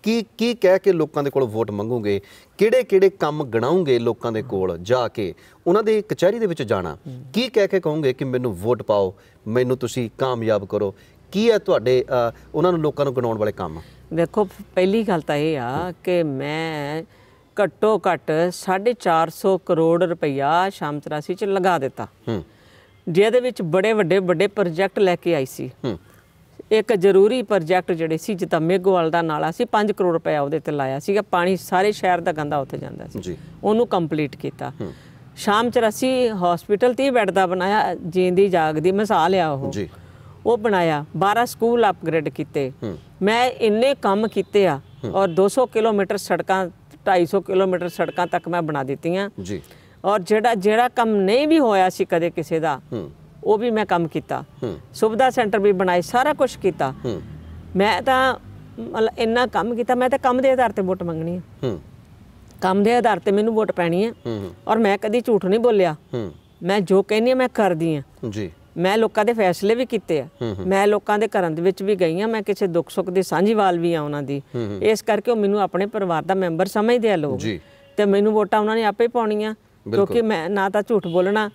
ਕੀ ਕਹਿ ਕੇ ਲੋਕਾਂ ਦੇ ਕੋਲ ਵੋਟ ਮੰਗੋਗੇ? ਕਿਹੜੇ ਕੰਮ ਗਣਾਉਂਗੇ ਲੋਕਾਂ ਦੇ ਕੋਲ ਜਾ ਕੇ? ਉਹਨਾਂ ਦੇ ਕਚਹਿਰੀ ਦੇ ਵਿੱਚ ਜਾਣਾ, ਕੀ ਕਹਿ ਕੇ ਕਹੋਗੇ ਕਿ ਮੈਨੂੰ ਵੋਟ ਪਾਓ, ਮੈਨੂੰ ਤੁਸੀਂ ਕਾਮਯਾਬ ਕਰੋ? ਕੀ ਹੈ ਤੁਹਾਡੇ ਉਹਨਾਂ ਨੂੰ, ਲੋਕਾਂ ਨੂੰ ਗਣਾਉਣ ਵਾਲੇ ਕੰਮ? ਦੇਖੋ, ਪਹਿਲੀ ਗੱਲ ਤਾਂ ਇਹ ਆ ਕਿ ਮੈਂ ਘੱਟੋ ਘੱਟ 450 ਕਰੋੜ ਰੁਪਈਆ ਸ਼ਾਮ 84 ਚ ਲਗਾ ਦਿੱਤਾ, ਜਿਹਦੇ ਵਿੱਚ ਬੜੇ ਵੱਡੇ ਪ੍ਰੋਜੈਕਟ ਲੈ ਕੇ ਆਈ ਸੀ। ਇੱਕ ਜ਼ਰੂਰੀ ਪ੍ਰੋਜੈਕਟ ਜਿਹੜੇ ਸੀ, ਜਿੱਦਾਂ ਮੇਘੋਵਾਲ ਦਾ ਨਾਲਾ ਸੀ, 5 ਕਰੋੜ ਰੁਪਇਆ ਉਹਦੇ ਤੇ ਲਾਇਆ ਸੀਗਾ, ਪਾਣੀ ਸਾਰੇ ਸ਼ਹਿਰ ਦਾ ਗੰਦਾ ਉੱਥੇ ਜਾਂਦਾ ਸੀ, ਉਹਨੂੰ ਕੰਪਲੀਟ ਕੀਤਾ। ਸ਼ਾਮ 84 ਹਸਪੀਟਲ 30 ਬੈੱਡ ਦਾ ਬਣਾਇਆ, ਜੀਂਦੀ ਜਾਗਦੀ ਮਿਸਾਲ ਆ ਉਹ ਬਣਾਇਆ। 12 ਸਕੂਲ ਅਪਗ੍ਰੇਡ ਕੀਤੇ। ਮੈਂ ਇੰਨੇ ਕੰਮ ਕੀਤੇ ਆ, ਔਰ 200 ਕਿਲੋਮੀਟਰ ਸੜਕਾਂ, 250 ਕਿਲੋਮੀਟਰ ਸੜਕਾਂ ਤੱਕ ਮੈਂ ਬਣਾ ਦਿੱਤੀਆਂ। ਔਰ ਜਿਹੜਾ ਕੰਮ ਨਹੀਂ ਵੀ ਹੋਇਆ ਸੀ ਕਦੇ ਕਿਸੇ ਦਾ, ਉਹ ਵੀ ਮੈਂ ਕੰਮ ਕੀਤਾ। ਸੁਵਿਧਾ ਸੈਂਟਰ ਵੀ ਬਣਾਏ, ਸਾਰਾ ਕੁਝ ਕੀਤਾ। ਮੈਂ ਤਾਂ ਮਤਲਬ ਇੰਨਾ ਕੰਮ ਕੀਤਾ। ਮੈਂ ਤਾਂ ਕੰਮ ਦੇ ਆਧਾਰ ਤੇ ਵੋਟ ਮੰਗਣੀ ਹੈ, ਕੰਮ ਦੇ ਆਧਾਰ ਤੇ ਮੈਨੂੰ ਵੋਟ ਪੈਣੀ ਹੈ। ਔਰ ਮੈਂ ਕਦੀ ਝੂਠ ਨਹੀਂ ਬੋਲਿਆ, ਮੈਂ ਜੋ ਕਹਿੰਦੀ ਹਾਂ ਮੈਂ ਕਰਦੀ ਹਾਂ। ਮੈਂ ਲੋਕਾਂ ਦੇ ਫੈਸਲੇ ਵੀ ਕੀਤੇ ਆ, ਮੈਂ ਲੋਕਾਂ ਦੇ ਘਰਾਂ ਦੇ ਵਿੱਚ ਵੀ ਗਈ ਹਾਂ, ਮੈਂ ਕਿਸੇ ਦੁੱਖ ਸੁੱਖ ਦੀ ਸਾਂਝੀਵਾਲ ਵੀ ਆ ਉਹਨਾਂ ਦੀ। ਇਸ ਕਰਕੇ ਉਹ ਮੈਨੂੰ ਆਪਣੇ ਪਰਿਵਾਰ ਦਾ ਮੈਂਬਰ ਸਮਝਦੇ ਆ ਲੋਕ, ਤੇ ਮੈਨੂੰ ਵੋਟਾਂ ਉਹਨਾਂ ਨੇ ਆਪੇ ਪਾਉਣੀਆਂ, ਕਿਉਂਕਿ ਮੈਂ ਨਾ ਤਾਂ ਝੂਠ ਬੋਲਣਾ,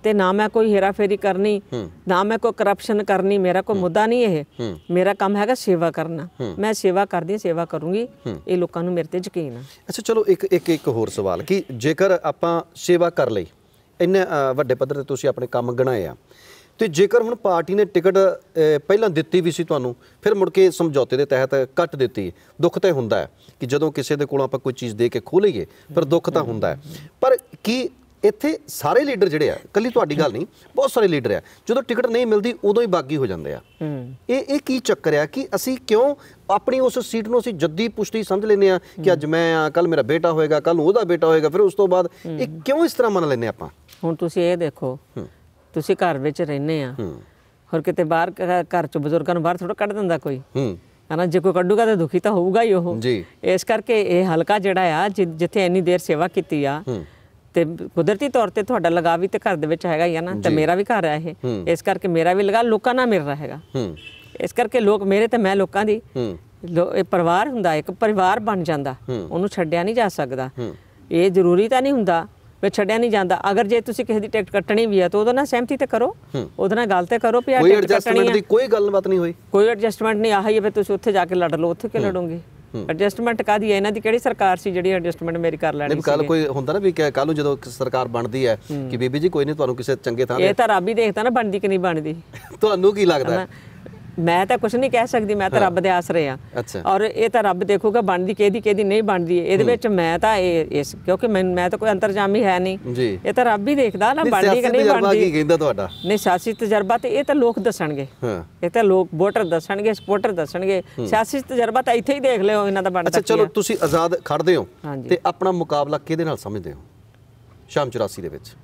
ਤੇ ਨਾ ਮੈਂ ਕੋਈ ਹੇਰਾਫੇਰੀ ਕਰਨੀ, ਨਾ ਮੈਂ ਕੋਈ ਕਰਪਸ਼ਨ ਕਰਨੀ। ਮੇਰਾ ਕੋਈ ਮੁੱਦਾ ਨਹੀਂ ਇਹ, ਮੇਰਾ ਕੰਮ ਹੈਗਾ ਸੇਵਾ ਕਰਨਾ। ਮੈਂ ਸੇਵਾ ਕਰਦੀ ਹਾਂ, ਸੇਵਾ ਕਰੂੰਗੀ, ਇਹ ਲੋਕਾਂ ਨੂੰ ਮੇਰੇ ਤੇ ਯਕੀਨ ਆ। ਅੱਛਾ, ਚਲੋ ਇੱਕ ਹੋਰ ਸਵਾਲ, ਕਿ ਜੇਕਰ ਆਪਾਂ ਸੇਵਾ ਕਰ ਲਈ, ਇੰਨੇ ਵੱਡੇ ਪੱਧਰ ਤੇ ਤੁਸੀਂ ਆਪਣੇ ਕੰਮ ਗਣਾਏ ਆ, ਤੇ ਜੇਕਰ ਹੁਣ ਪਾਰਟੀ ਨੇ ਟਿਕਟ ਪਹਿਲਾਂ ਦਿੱਤੀ ਵੀ ਸੀ ਤੁਹਾਨੂੰ, ਫਿਰ ਮੁੜ ਕੇ ਸਮਝੌਤੇ ਦੇ ਤਹਿਤ ਕੱਟ ਦਿੱਤੀ, ਦੁੱਖ ਤਾਂ ਹੁੰਦਾ ਹੈ ਕਿ ਜਦੋਂ ਕਿਸੇ ਦੇ ਕੋਲੋਂ ਆਪਾਂ ਕੋਈ ਚੀਜ਼ ਦੇ ਕੇ ਖੋਹ ਲਈਏ, ਪਰ ਦੁੱਖ ਤਾਂ ਹੁੰਦਾ ਹੈ। ਪਰ ਕੀ ਇੱਥੇ ਸਾਰੇ ਲੀਡਰ ਜਿਹੜੇ ਆ, ਇਕੱਲੀ ਤੁਹਾਡੀ ਗੱਲ ਨਹੀਂ, ਬਹੁਤ ਸਾਰੇ ਲੀਡਰ ਆ, ਜਦੋਂ ਟਿਕਟ ਨਹੀਂ ਮਿਲਦੀ ਉਦੋਂ ਹੀ ਬਾਗੀ ਹੋ ਜਾਂਦੇ ਆ। ਇਹ ਕੀ ਚੱਕਰ ਆ ਕਿ ਅਸੀਂ ਕਿਉਂ ਆਪਣੀ ਉਸ ਸੀਟ ਨੂੰ ਅਸੀਂ ਜੱਦੀ ਪੁਸ਼ਟੀ ਸਮਝ ਲੈਂਦੇ ਆ ਕਿ ਅੱਜ ਮੈਂ ਆ, ਕੱਲ ਮੇਰਾ ਬੇਟਾ ਹੋਏਗਾ, ਕੱਲ ਨੂੰ ਉਹਦਾ ਬੇਟਾ ਹੋਏਗਾ, ਫਿਰ ਉਸ ਤੋਂ ਬਾਅਦ ਇਹ ਕਿਉਂ ਇਸ ਤਰ੍ਹਾਂ ਮੰਨ ਲੈਂਦੇ ਆਪਾਂ? ਹੁਣ ਤੁਸੀਂ ਇਹ ਦੇਖੋ, ਤੁਸੀਂ ਘਰ ਵਿੱਚ ਰਹਿੰਦੇ ਆ, ਹੋਰ ਕਿਤੇ ਬਾਹਰ ਘਰ ਚ ਬਜ਼ੁਰਗਾਂ ਨੂੰ ਬਾਹਰ ਥੋੜਾ ਕੱਢ ਦਿੰਦਾ ਕੋਈ, ਹੈ ਨਾ? ਜੇ ਕੋਈ ਕੱਢੂਗਾ ਤਾਂ ਦੁਖੀ ਤਾਂ ਹੋਊਗਾ ਹੀ ਉਹ। ਇਸ ਕਰਕੇ ਇਹ ਹਲਕਾ ਜਿਹੜਾ ਆ, ਜਿੱਥੇ ਇੰਨੀ ਦੇਰ ਸੇਵਾ ਕੀਤੀ ਆ, ਤੇ ਕੁਦਰਤੀ ਤੌਰ ਤੇ ਤੁਹਾਡਾ ਲਗਾਅ ਵੀ ਤੇ ਘਰ ਦੇ ਵਿੱਚ ਹੈਗਾ ਹੀ ਆ ਨਾ, ਤੇ ਮੇਰਾ ਵੀ ਘਰ ਆ ਇਹ, ਇਸ ਕਰਕੇ ਮੇਰਾ ਵੀ ਲਗਾਅ ਲੋਕਾਂ ਨਾਲ ਮਿਲ ਰਿਹਾ ਹੈਗਾ। ਇਸ ਕਰਕੇ ਲੋਕ ਮੇਰੇ ਤੇ ਮੈਂ ਲੋਕਾਂ ਦੀ, ਇਹ ਪਰਿਵਾਰ ਹੁੰਦਾ, ਇੱਕ ਪਰਿਵਾਰ ਬਣ ਜਾਂਦਾ, ਉਹਨੂੰ ਛੱਡਿਆ ਨਹੀਂ ਜਾ ਸਕਦਾ। ਇਹ ਜ਼ਰੂਰੀ ਤਾਂ ਨਹੀਂ ਹੁੰਦਾ ਵੀ ਛੱਡਿਆ ਨਹੀਂ ਜਾਂਦਾ। ਅਗਰ ਜੇ ਤੁਸੀਂ ਕਿਸੇ ਦੀ ਟਿਕਟ ਕੱਟਣੀ ਵੀ ਹੈ ਤਾਂ ਉਹਦੇ ਨਾਲ ਸਹਿਮਤੀ ਤੇ ਕਰੋ, ਉਹਦੇ ਨਾਲ ਗੱਲ ਤੇ ਕਰੋ ਵੀ ਆ ਟਿਕਟ ਕੱਟਣੀ ਹੈ। ਕੋਈ ਗੱਲਬਾਤ ਨਹੀਂ ਹੋਈ, ਕੋਈ ਐਡਜਸਟਮੈਂਟ ਨਹੀਂ। ਆਹੀ ਹੈ ਤੁਸੀਂ ਉੱਥੇ ਜਾ ਕੇ ਲੜ ਲਓ, ਉੱਥੇ ਕਿ ਲੜੋਗੇ? ਐਡਜਸਟਮੈਂਟ ਕਾਦੀ ਹੈ? ਇਹਨਾਂ ਦੀ ਕਿਹੜੀ ਸਰਕਾਰ ਸੀ ਜਿਹੜੀ ਐਡਜਸਟਮੈਂਟ ਮੇਰੀ ਕਰ ਲੈਣੀ ਸੀ? ਕੱਲ ਕੋਈ ਹੁੰਦਾ ਨਾ ਵੀ ਕੱਲ ਨੂੰ ਜਦੋਂ ਸਰਕਾਰ ਬਣਦੀ ਹੈ ਕਿ ਬੀਬੀ ਜੀ ਕੋਈ ਨਹੀਂ, ਤੁਹਾਨੂੰ ਕਿਸੇ ਚੰਗੇ ਥਾਂ, ਇਹ ਤਾਂ ਰੱਬ ਹੀ ਦੇਖਦਾ ਨਾ ਬਣਦੀ ਕਿ ਨਹੀਂ ਬਣਦੀ। ਤੁਹਾਨੂੰ ਕੀ ਲੱਗਦਾ? ਮੈਂ ਤਾਂ ਕੁਝ ਨਹੀਂ ਕਹਿ ਸਕਦੀ, ਮੈਂ ਤਾਂ ਰੱਬ ਦੇ ਆਸਰੇ ਆ, ਔਰ ਇਹ ਤਾਂ ਰੱਬ ਦੇਖੂਗਾ ਬਣਦੀ ਕਿਹਦੀ ਨਹੀਂ ਬਣਦੀ। ਇਹਦੇ ਵਿੱਚ ਮੈਂ ਤਾਂ ਇਸ ਕਿਉਂਕਿ ਮੈਂ ਤਾਂ ਕੋਈ ਅੰਤਰਜਾਮੀ ਹੈ ਨਹੀਂ, ਇਹ ਤਾਂ ਰੱਬ ਹੀ ਦੇਖਦਾ ਨਾ ਬਣਦੀ ਕਿ ਨਹੀਂ ਬਣਦੀ। ਕੀ ਕਹਿੰਦਾ ਤੁਹਾਡਾ? ਨਹੀਂ, ਸਿਆਸੀ ਤਜਰਬਾ ਤੇ ਇਹ ਤਾਂ ਲੋਕ ਦੱਸਣਗੇ, ਇਹ ਤਾਂ ਲੋਕ ਵੋਟਰ ਦੱਸਣਗੇ, ਸਪੋਰਟਰ ਦੱਸਣਗੇ। ਸਿਆਸੀ ਤਜਰਬਾ ਤਾਂ ਇੱਥੇ ਹੀ ਦੇਖ ਲਿਓ ਇਹਨਾਂ ਦਾ ਬਣਦਾ। ਚਲੋ, ਤੁਸੀਂ ਆਜ਼ਾਦ ਖੜਦੇ ਹੋ ਤੇ ਆਪਣਾ ਮੁਕਾਬਲਾ ਕਿਹਦੇ ਨਾਲ ਸਮਝਦੇ ਹੋ ਸ਼ਾਮ 84 ਦੇ ਵਿੱਚ?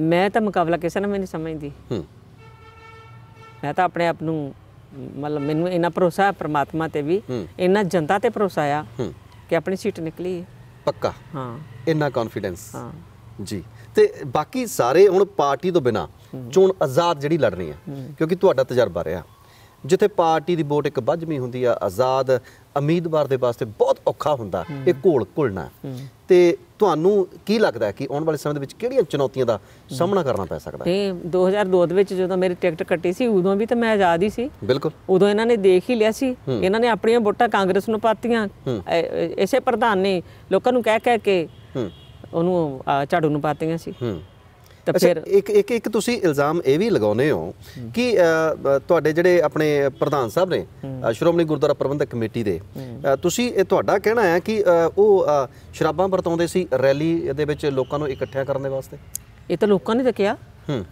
ਮੈਂ ਤਾਂ ਮੁਕਾਬਲਾ ਕਿਸੇ ਨਾਲ ਵੀ ਨਹੀਂ ਸਮਝਦੀ। ਮੈਂ ਤਾਂ ਆਪਣੇ ਆਪ ਨੂੰ, ਮਤਲਬ ਮੈਨੂੰ ਇੰਨਾ ਭਰੋਸਾ ਹੈ ਪ੍ਰਮਾਤਮਾ ਤੇ ਵੀ, ਇੰਨਾ ਜਨਤਾ ਤੇ ਭਰੋਸਾ ਆ ਕਿ ਆਪਣੀ ਸੀਟ ਨਿਕਲੀ ਹੈ ਪੱਕਾ। ਹਾਂ, ਇੰਨਾ ਕੌਨਫੀਡੈਂਸ। ਹਾਂ ਜੀ। ਤੇ ਬਾਕੀ ਸਾਰੇ ਹੁਣ ਪਾਰਟੀ ਤੋਂ ਬਿਨਾਂ ਚੋਣ ਆਜ਼ਾਦ ਜਿਹੜੀ ਲੜਨੀ ਹੈ, ਕਿਉਂਕਿ ਤੁਹਾਡਾ ਤਜਰਬਾ ਰਿਹਾ, ਜਿੱਥੇ ਪਾਰਟੀ ਦੀ ਵੋਟ ਇੱਕ ਵੱਜਵੀਂ ਹੁੰਦੀ ਆ, ਆਜ਼ਾਦ ਉਮੀਦਵਾਰ ਦੇ ਵਾਸਤੇ ਬਹੁਤ ਔਖਾ ਹੁੰਦਾ ਇਹ ਘੋਲ ਘੁਲਣਾ। ਤੇ ਤੁਹਾਨੂੰ ਕੀ ਲੱਗਦਾ ਹੈ ਕਿ ਆਉਣ ਵਾਲੇ ਸਮੇਂ ਦੇ ਵਿੱਚ ਕਿਹੜੀਆਂ ਚੁਣੌਤੀਆਂ ਦਾ ਸਾਹਮਣਾ ਕਰਨਾ ਪੈ ਸਕਦਾ? ਤੇ 2002 ਦੇ ਵਿੱਚ ਜਦੋਂ ਮੇਰੀ ਟਿਕਟ ਕੱਟੀ ਸੀ, ਉਦੋਂ ਵੀ ਤਾਂ ਮੈਂ ਆਜ਼ਾਦ ਹੀ ਸੀ। ਬਿਲਕੁਲ, ਉਦੋਂ ਇਹਨਾਂ ਨੇ ਦੇਖ ਹੀ ਲਿਆ ਸੀ, ਇਹਨਾਂ ਨੇ ਆਪਣੀਆਂ ਵੋਟਾਂ ਕਾਂਗਰਸ ਨੂੰ ਪਾਤੀਆਂ, ਇਸੇ ਪ੍ਰਧਾਨ ਨੇ ਲੋਕਾਂ ਨੂੰ ਕਹਿ ਕੇ ਉਹਨੂੰ ਝਾੜੂ ਨੂੰ ਪਾਤੀਆਂ ਸੀ। ਤਾਂ ਫਿਰ ਇੱਕ ਤੁਸੀਂ ਇਲਜ਼ਾਮ ਇਹ ਵੀ ਲਗਾਉਂਦੇ ਹੋ ਕਿ ਤੁਹਾਡੇ ਜਿਹੜੇ ਆਪਣੇ ਪ੍ਰਧਾਨ ਸਾਹਿਬ ਨੇ ਸ਼੍ਰੋਮਣੀ ਗੁਰਦੁਆਰਾ ਪ੍ਰਬੰਧਕ ਕਮੇਟੀ ਦੇ, ਤੁਸੀਂ ਇਹ ਤੁਹਾਡਾ ਕਹਿਣਾ ਹੈ ਕਿ ਉਹ ਸ਼ਰਾਬਾਂ ਵਰਤਾਉਂਦੇ ਸੀ ਰੈਲੀ ਦੇ ਵਿੱਚ ਲੋਕਾਂ ਨੂੰ ਇਕੱਠਿਆਂ ਕਰਨ ਦੇ ਵਾਸਤੇ? ਇਹ ਤਾਂ ਲੋਕਾਂ ਨੇ ਤਾਂ ਕਿਹਾ,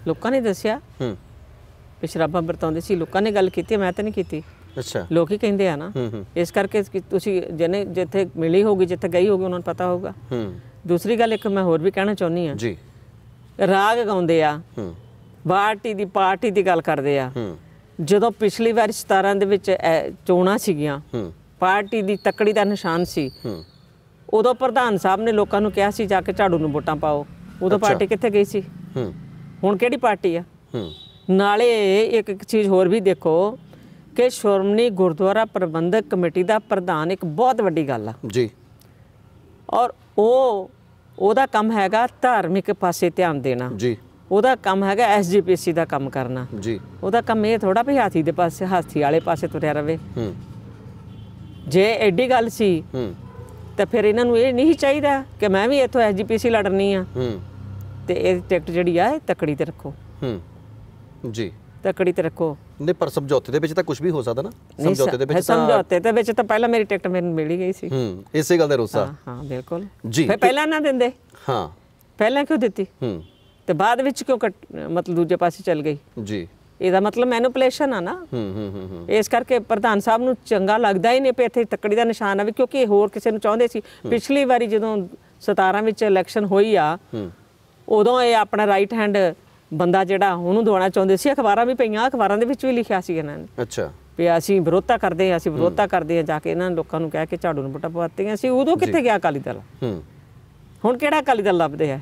ਲੋਕਾਂ ਨੇ ਦੱਸਿਆ ਵੀ ਸ਼ਰਾਬਾਂ ਵਰਤਾਉਂਦੇ ਸੀ, ਲੋਕਾਂ ਨੇ ਗੱਲ ਕੀਤੀ, ਮੈਂ ਤਾਂ ਨਹੀਂ ਕੀਤੀ। ਅੱਛਾ, ਲੋਕ ਹੀ ਕਹਿੰਦੇ ਆ ਨਾ, ਇਸ ਕਰਕੇ ਕਿ ਤੁਸੀਂ ਜਿਹਨੇ ਜਿੱਥੇ ਮਿਲੀ ਹੋਊਗੀ, ਜਿੱਥੇ ਗਈ ਹੋਊਗੀ, ਉਹਨਾਂ ਨੂੰ ਪਤਾ ਹੋਊਗਾ। ਦੂਸਰੀ ਗੱਲ ਇੱਕ ਮੈਂ ਹੋਰ ਵੀ ਕਹਿਣਾ ਚਾਹੁੰਦੀ ਆ ਜੀ, ਰਾਗ ਗਾਉਂਦੇ ਆ, ਪਾਰਟੀ ਦੀ ਗੱਲ ਕਰਦੇ ਆ। ਜਦੋਂ ਪਿਛਲੀ ਵਾਰ 17 ਦੇ ਵਿੱਚ ਚੋਣਾਂ ਸੀਗੀਆਂ, ਪਾਰਟੀ ਦੀ ਤੱਕੜੀ ਦਾ ਨਿਸ਼ਾਨ ਸੀ, ਉਦੋਂ ਪ੍ਰਧਾਨ ਸਾਹਿਬ ਨੇ ਲੋਕਾਂ ਨੂੰ ਕਿਹਾ ਸੀ ਜਾ ਕੇ ਝਾੜੂ ਨੂੰ ਵੋਟਾਂ ਪਾਓ। ਉਦੋਂ ਪਾਰਟੀ ਕਿੱਥੇ ਗਈ ਸੀ? ਹੁਣ ਕਿਹੜੀ ਪਾਰਟੀ ਆ? ਨਾਲੇ ਇੱਕ ਚੀਜ਼ ਹੋਰ ਵੀ ਦੇਖੋ ਕਿ ਸ਼੍ਰੋਮਣੀ ਗੁਰਦੁਆਰਾ ਪ੍ਰਬੰਧਕ ਕਮੇਟੀ ਦਾ ਪ੍ਰਧਾਨ ਇੱਕ ਬਹੁਤ ਵੱਡੀ ਗੱਲ ਆ ਜੀ, ਔਰ ਉਹਦਾ ਕੰਮ ਹੈਗਾ ਧਾਰਮਿਕ ਪਾਸੇ ਧਿਆਨ ਦੇਣਾ ਜੀ, ਉਹਦਾ ਕੰਮ ਹੈਗਾ ਐਸਜੀਪੀਸੀ ਦਾ ਕੰਮ ਕਰਨਾ ਜੀ। ਉਹਦਾ ਕੰਮ ਇਹ ਥੋੜਾ ਵੀ ਹਾਥੀ ਵਾਲੇ ਪਾਸੇ ਤੁਰਿਆ ਰਵੇ। ਜੇ ਐਡੀ ਗੱਲ ਸੀ ਤਾਂ ਫਿਰ ਇਹਨਾਂ ਨੂੰ ਇਹ ਨਹੀਂ ਚਾਹੀਦਾ ਕਿ ਮੈਂ ਵੀ ਇੱਥੋਂ ਐਸਜੀਪੀਸੀ ਲੜਨੀ ਆ ਤੇ ਇਹ ਟਿਕਟ ਜਿਹੜੀ ਆ ਇਹ ਤੱਕੜੀ ਤੇ ਰੱਖੋ। ਜੀ, ਤੱਕੜੀ ਤੇ ਰੱਖੋ। ਨਹੀਂ, ਪਰ ਸਮਝੌਤੇ ਦੇ ਵਿੱਚ ਤਾਂ ਕੁਝ ਵੀ ਹੋ ਸਕਦਾ ਨਾ। ਸਮਝੌਤੇ ਦੇ ਵਿੱਚ ਤਾਂ ਪਹਿਲਾਂ ਮੇਰੀ ਟਿਕਟ ਮੈਨੂੰ ਮਿਲ ਹੀ ਗਈ ਸੀ। ਇਸੇ ਗੱਲ ਦਾ ਰੋਸਾ। ਹਾਂ ਬਿਲਕੁਲ ਜੀ। ਫਿਰ ਪਹਿਲਾਂ ਨਾ ਦਿੰਦੇ। ਹਾਂ, ਪਹਿਲਾਂ ਕਿਉਂ ਦਿੱਤੀ ਤੇ ਬਾਅਦ ਵਿੱਚ ਕਿਉਂ ਮਤਲਬ ਦੂਜੇ ਪਾਸੇ ਚੱਲ ਗਈ? ਜੀ, ਇਹਦਾ ਮਤਲਬ ਮੈਨੂਪੂਲੇਸ਼ਨ ਆ ਨਾ। ਇਸ ਕਰਕੇ ਪ੍ਰਧਾਨ ਸਾਹਿਬ ਨੂੰ ਚੰਗਾ ਲੱਗਦਾ ਹੀ ਨਹੀਂ ਪਈ ਇੱਥੇ ਤੱਕੜੀ ਦਾ ਨਿਸ਼ਾਨ ਆ ਵੀ, ਕਿਉਂਕਿ ਹੋਰ ਕਿਸੇ ਨੂੰ ਚਾਹੁੰਦੇ ਸੀ। ਪਿਛਲੀ ਵਾਰੀ ਜਦੋਂ 17 ਵਿੱਚ ਇਲੈਕਸ਼ਨ ਹੋਈ ਆ, ਉਦੋਂ ਇਹ ਆਪਣਾ ਰਾਈਟ ਹੈਂਡ ਬੰਦਾ ਜਿਹੜਾ ਉਹਨੂੰ ਦਵਾਉਣਾ ਚਾਹੁੰਦੇ ਸੀ। ਅਖਬਾਰਾਂ ਵੀ ਪਈਆਂ, ਅਖਬਾਰਾਂ ਦੇ ਵਿੱਚ ਵੀ ਲਿਖਿਆ ਸੀ ਇਹਨਾਂ ਨੇ। ਅੱਛਾ, ਵੀ ਅਸੀਂ ਵਿਰੋਧਤਾ ਕਰਦੇ ਹਾਂ, ਜਾ ਕੇ ਇਹਨਾਂ ਲੋਕਾਂ ਨੂੰ ਕਹਿ ਕੇ ਝਾੜੂ ਨੂੰ ਵੋਟਾਂ ਪਵਾਤੀਆਂ ਸੀ। ਉਦੋਂ ਕਿੱਥੇ ਗਿਆ ਅਕਾਲੀ ਦਲ? ਹੁਣ ਕਿਹੜਾ ਅਕਾਲੀ ਦਲ ਲੱਭਦੇ ਆ?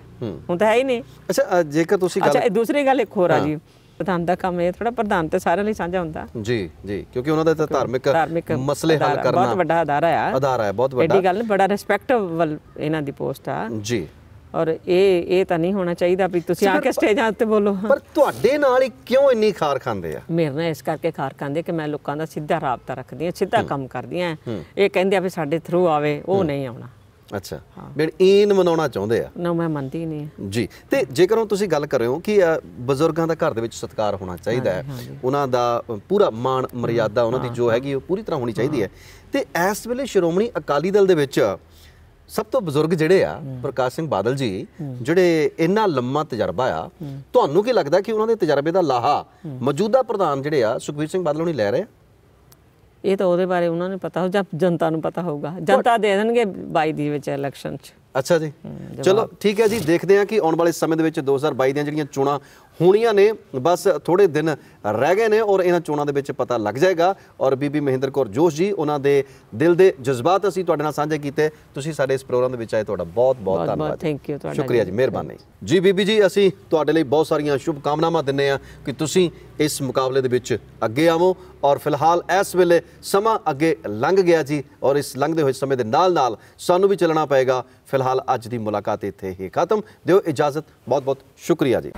ਹੁਣ ਤਾਂ ਹੈ ਹੀ ਨਹੀਂ। ਅੱਛਾ, ਜੇਕਰ ਤੁਸੀਂ ਅੱਛਾ, ਦੂਸਰੀ ਗੱਲ ਇੱਕ ਹੋਰ ਆ ਜੀ, ਪ੍ਰਧਾਨ ਦਾ ਕੰਮ ਇਹ ਥੋੜਾ, ਪ੍ਰਧਾਨ ਤੇ ਸਾਰਿਆਂ ਲਈ ਸਾਂਝਾ ਹੁੰਦਾ। ਜੀ, ਜੀ, ਕਿਉਂਕਿ ਉਹਨਾਂ ਦਾ ਤਾਂ ਧਾਰਮਿਕ ਮਸਲੇ ਹੱਲ ਕਰਨਾ ਬਹੁਤ ਵੱਡਾ ਅਦਾਰਾ ਹੈ, ਬਹੁਤ ਵੱਡਾ। ਐਡੀ ਗੱਲ ਬੜਾ ਰਿਸਪੈਕਟੇਬਲ ਇਹਨਾਂ ਦੀ ਪੋਸਟ ਆ ਜੀ। ਔਰ ਇਹ ਤਾਂ ਨਹੀਂ ਹੋਣਾ ਚਾਹੀਦਾ ਵੀ ਤੁਸੀਂ ਆ ਕੇ ਸਟੇਜਾਂ ਉੱਤੇ ਬੋਲੋ। ਪਰ ਤੁਹਾਡੇ ਨਾਲ ਹੀ ਕਿਉਂ ਇੰਨੀ ਖਾਰ ਖਾਂਦੇ ਆ? ਮੇਰੇ ਨਾਲ ਇਸ ਕਰਕੇ ਖਾਰ ਖਾਂਦੇ ਕਿ ਮੈਂ ਲੋਕਾਂ ਦਾ ਸਿੱਧਾ ਰਾਬਤਾ ਰੱਖਦੀ ਹਾਂ, ਸਿੱਧਾ ਕੰਮ ਕਰਦੀ ਹਾਂ। ਇਹ ਕਹਿੰਦੇ ਆ ਵੀ ਸਾਡੇ ਥਰੂ ਆਵੇ, ਉਹ ਨਹੀਂ ਆਉਣਾ। ਅੱਛਾ, ਇਨ ਮਨਾਉਣਾ ਚਾਹੁੰਦੇ ਆ ਨਾ, ਮੈਂ ਮੰਨਦੀ ਨਹੀਂ ਜੀ। ਤੇ ਜੇਕਰ ਤੁਸੀਂ ਗੱਲ ਕਰ ਰਹੇ ਹੋ ਕਿ ਬਜ਼ੁਰਗਾਂ ਦਾ ਘਰ ਦੇ ਵਿੱਚ ਸਤਿਕਾਰ ਹੋਣਾ ਚਾਹੀਦਾ ਹੈ, ਉਹਨਾਂ ਦਾ ਪੂਰਾ ਮਾਣ ਮਰਿਆਦਾ ਉਹਨਾਂ ਦੀ ਜੋ ਹੈਗੀ ਉਹ ਪੂਰੀ ਤਰ੍ਹਾਂ ਹੋਣੀ ਚਾਹੀਦੀ ਹੈ, ਤੇ ਇਸ ਵੇਲੇ ਸ਼੍ਰੋਮਣੀ ਅਕਾਲੀ ਦਲ ਦੇ ਵਿੱਚ ਸਭ ਤੋਂ ਬਜ਼ੁਰਗ ਜਿਹੜੇ ਆ ਪ੍ਰਕਾਸ਼ ਸਿੰਘ ਬਾਦਲ ਜੀ, ਜਿਹੜੇ ਇੰਨਾ ਲੰਮਾ ਤਜਰਬਾ ਆ, ਤੁਹਾਨੂੰ ਕੀ ਲੱਗਦਾ ਕਿ ਉਹਨਾਂ ਦੇ ਤਜਰਬੇ ਦਾ ਲਾਹਾ ਮੌਜੂਦਾ ਪ੍ਰਧਾਨ ਜਿਹੜੇ ਆ ਸੁਖਬੀਰ ਸਿੰਘ ਬਾਦਲ ਹੁਣੀ ਲੈ ਰਹੇ ਆ? ਇਹ ਤਾਂ ਉਹਦੇ ਬਾਰੇ ਉਹਨਾਂ ਨੂੰ ਪਤਾ ਹੋ ਜਾਂ ਜਨਤਾ ਨੂੰ ਪਤਾ ਹੋਊਗਾ। ਜਨਤਾ ਦੇ ਦੇਣਗੇ 22 ਦੀ ਵਿੱਚ ਇਲੈਕਸ਼ਨ 'ਚ। ਅੱਛਾ ਜੀ, ਚਲੋ ਠੀਕ ਹੈ ਜੀ। ਦੇਖਦੇ ਹਾਂ ਕਿ ਆਉਣ ਵਾਲੇ ਸਮੇਂ ਦੇ ਵਿੱਚ 2022 ਦੀਆਂ ਜਿਹੜੀਆਂ ਚੋਣਾਂ ਹੋਣੀਆਂ ਨੇ, ਬਸ ਥੋੜੇ ਦਿਨ ਰਹਿ ਗਏ ਨੇ, ਔਰ ਇਹਨਾਂ ਚੋਣਾਂ ਦੇ ਵਿੱਚ ਪਤਾ ਲੱਗ ਜਾਏਗਾ। ਔਰ ਬੀਬੀ ਮਹਿੰਦਰ ਕੌਰ ਜੋਸ਼ ਜੀ, ਉਹਨਾਂ ਦੇ ਦਿਲ ਦੇ ਜਜ਼ਬਾਤ ਅਸੀਂ ਤੁਹਾਡੇ ਨਾਲ ਸਾਂਝੇ ਕੀਤੇ। ਤੁਸੀਂ ਸਾਡੇ ਇਸ ਪ੍ਰੋਗਰਾਮ ਦੇ ਵਿੱਚ ਆਏ, ਤੁਹਾਡਾ ਬਹੁਤ ਬਹੁਤ ਧੰਨਵਾਦ। ਥੈਂਕ ਯੂ, ਤੁਹਾਡਾ ਸ਼ੁਕਰੀਆ ਜੀ, ਮਿਹਰਬਾਨੀ ਜੀ। ਬੀਬੀ ਜੀ, ਅਸੀਂ ਤੁਹਾਡੇ ਲਈ ਬਹੁਤ ਸਾਰੀਆਂ ਸ਼ੁਭ ਕਾਮਨਾਵਾਂ ਦਿੰਦੇ ਹਾਂ ਕਿ ਤੁਸੀਂ ਇਸ ਮੁਕਾਬਲੇ ਦੇ ਵਿੱਚ ਅੱਗੇ ਆਵੋ। ਔਰ ਫਿਲਹਾਲ ਇਸ ਵੇਲੇ ਸਮਾਂ ਅੱਗੇ ਲੰਘ ਗਿਆ ਜੀ, ਔਰ ਇਸ ਲੰਘਦੇ ਹੋਏ ਸਮੇਂ ਦੇ ਨਾਲ ਨਾਲ ਸਾਨੂੰ ਵੀ ਚੱਲਣਾ ਪਏਗਾ। ਫਿਲਹਾਲ ਅੱਜ ਦੀ ਮੁਲਾਕਾਤ ਇੱਥੇ ਹੀ ਖਤਮ। ਦਿਓ ਇਜਾਜ਼ਤ, ਬਹੁਤ ਬਹੁਤ ਸ਼ੁਕਰੀਆ ਜੀ।